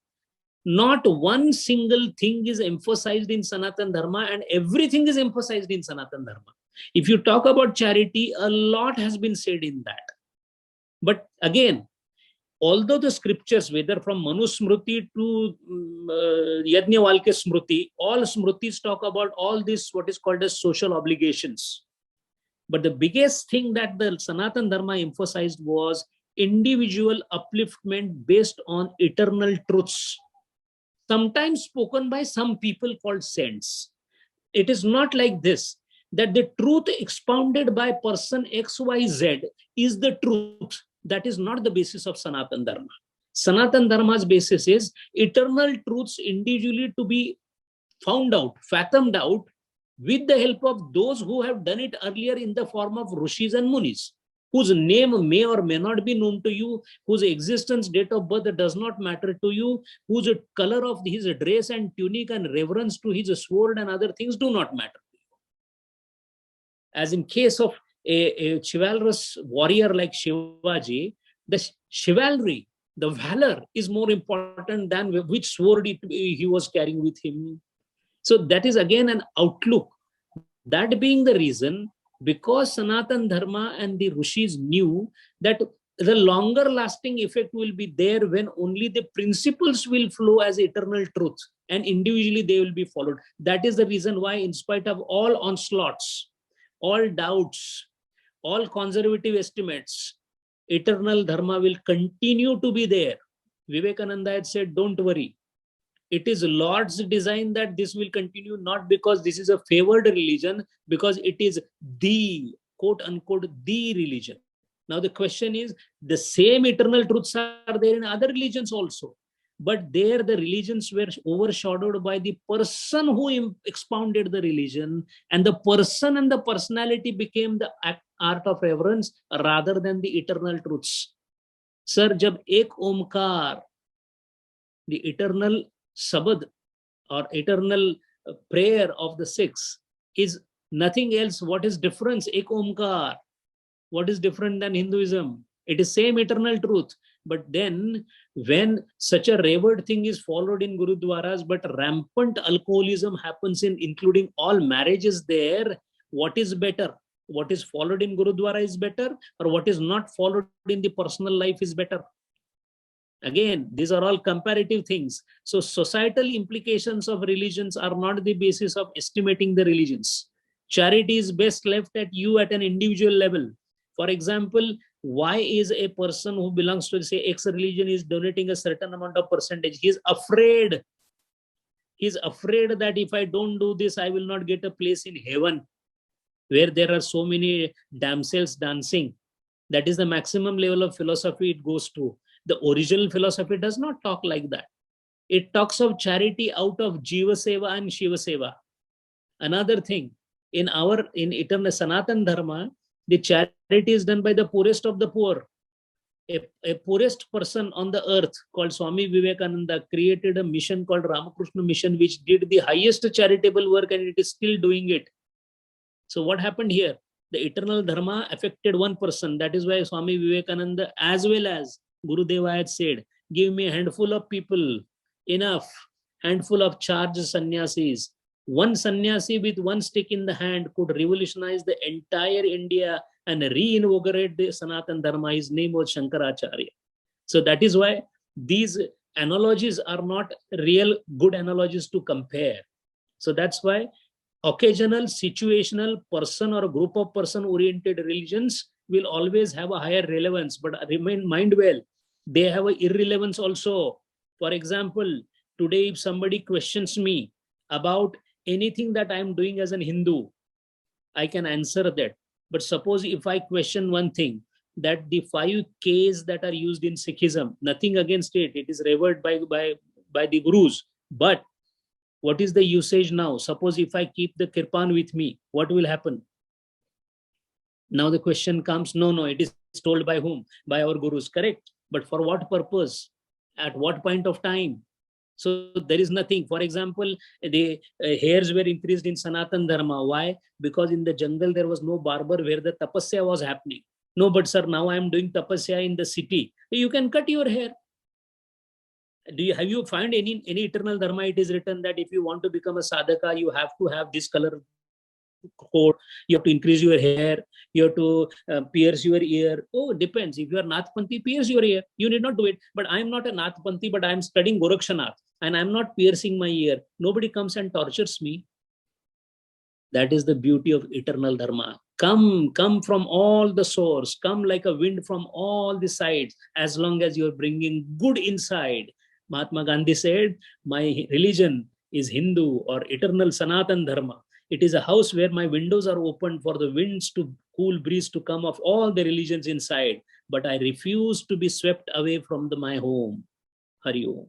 A: not one single thing is emphasized in Sanatana Dharma, and everything is emphasized in Sanatana Dharma. If you talk about charity, a lot has been said in that. But again, although the scriptures, whether from Manusmriti to Yajnavalkya Smriti, all Smritis talk about all this, what is called as social obligations. But the biggest thing that the Sanatan Dharma emphasized was individual upliftment based on eternal truths, sometimes spoken by some people called saints. It is not like this, that the truth expounded by person XYZ is the truth. That is not the basis of Sanatan Dharma. Sanatan Dharma's basis is eternal truths individually to be found out, fathomed out, with the help of those who have done it earlier in the form of Rishis and Munis, whose name may or may not be known to you, whose existence, date of birth does not matter to you, whose color of his dress and tunic and reverence to his sword and other things do not matter. As in case of a chivalrous warrior like Shivaji, the chivalry, the valor is more important than which sword he was carrying with him. So that is again an outlook. That being the reason, because Sanatan Dharma and the Rishis knew that the longer lasting effect will be there when only the principles will flow as eternal truth and individually they will be followed. That is the reason why, in spite of all onslaughts, all doubts, all conservative estimates, eternal dharma will continue to be there. Vivekananda had said, don't worry. It is Lord's design that this will continue, not because this is a favored religion, because it is the, quote unquote, the religion. Now the question is, the same eternal truths are there in other religions also. But there the religions were overshadowed by the person who expounded the religion, and the person and the personality became the art of reverence rather than the eternal truths. Sir, jab ek omkar, the eternal sabad or eternal prayer of the Sikhs is nothing else. What is difference? Ek omkar. What is different than Hinduism? It is same eternal truth. But then when such a revered thing is followed in Gurudwaras, but rampant alcoholism happens in including all marriages there, what is better? What is followed in Gurudwara is better, or what is not followed in the personal life is better? Again, these are all comparative things. So societal implications of religions are not the basis of estimating the religions. Charity is best left at you at an individual level. For example, why is a person who belongs to, say, X religion is donating a certain amount of percentage? He's afraid. He's afraid that if I don't do this, I will not get a place in heaven where there are so many damsels dancing. That is the maximum level of philosophy it goes to. The original philosophy does not talk like that. It talks of charity out of Jiva Seva and Shiva Seva. Another thing, in eternal Sanatan Dharma, the charity is done by the poorest of the poor. A poorest person on the earth called Swami Vivekananda created a mission called Ramakrishna Mission, which did the highest charitable work, and it is still doing it. So what happened here? The eternal dharma affected one person. That is why Swami Vivekananda, as well as Gurudeva, had said, give me a handful of people, enough, handful of charged sannyasis. One sannyasi with one stick in the hand could revolutionize the entire India and reinvigorate the Sanatan Dharma. His name was Shankaracharya. So that is why these analogies are not real good analogies to compare. So that's why occasional, situational, person or group of person-oriented religions will always have a higher relevance, but mind well, they have an irrelevance also. For example, today if somebody questions me about anything that I'm doing as an Hindu, I can answer that. But suppose if I question one thing, that the 5 Ks that are used in Sikhism, nothing against it, it is revered by the Gurus, but what is the usage now? Suppose if I keep the kirpan with me, what will happen? Now the question comes, no, it is told by whom? By our Gurus, correct? But for what purpose? At what point of time? So there is nothing. For example, the hairs were increased in Sanatan Dharma. Why? Because in the jungle there was no barber where the tapasya was happening. No, but sir, now I am doing tapasya in the city. You can cut your hair. Have you found any eternal dharma? It is written that if you want to become a sadhaka, you have to have this color coat, you have to increase your hair, you have to pierce your ear. Oh, depends. If you are Nathpanthi, pierce your ear. You need not do it. But I'm not a Nathpanthi, but I'm studying Gorakshanath and I'm not piercing my ear. Nobody comes and tortures me. That is the beauty of eternal dharma. Come from all the source. Come like a wind from all the sides, as long as you're bringing good inside. Mahatma Gandhi said, my religion is Hindu or eternal Sanatan Dharma. It is a house where my windows are open for the winds to cool breeze to come of all the religions inside. But I refuse to be swept away from my home. Hari Om.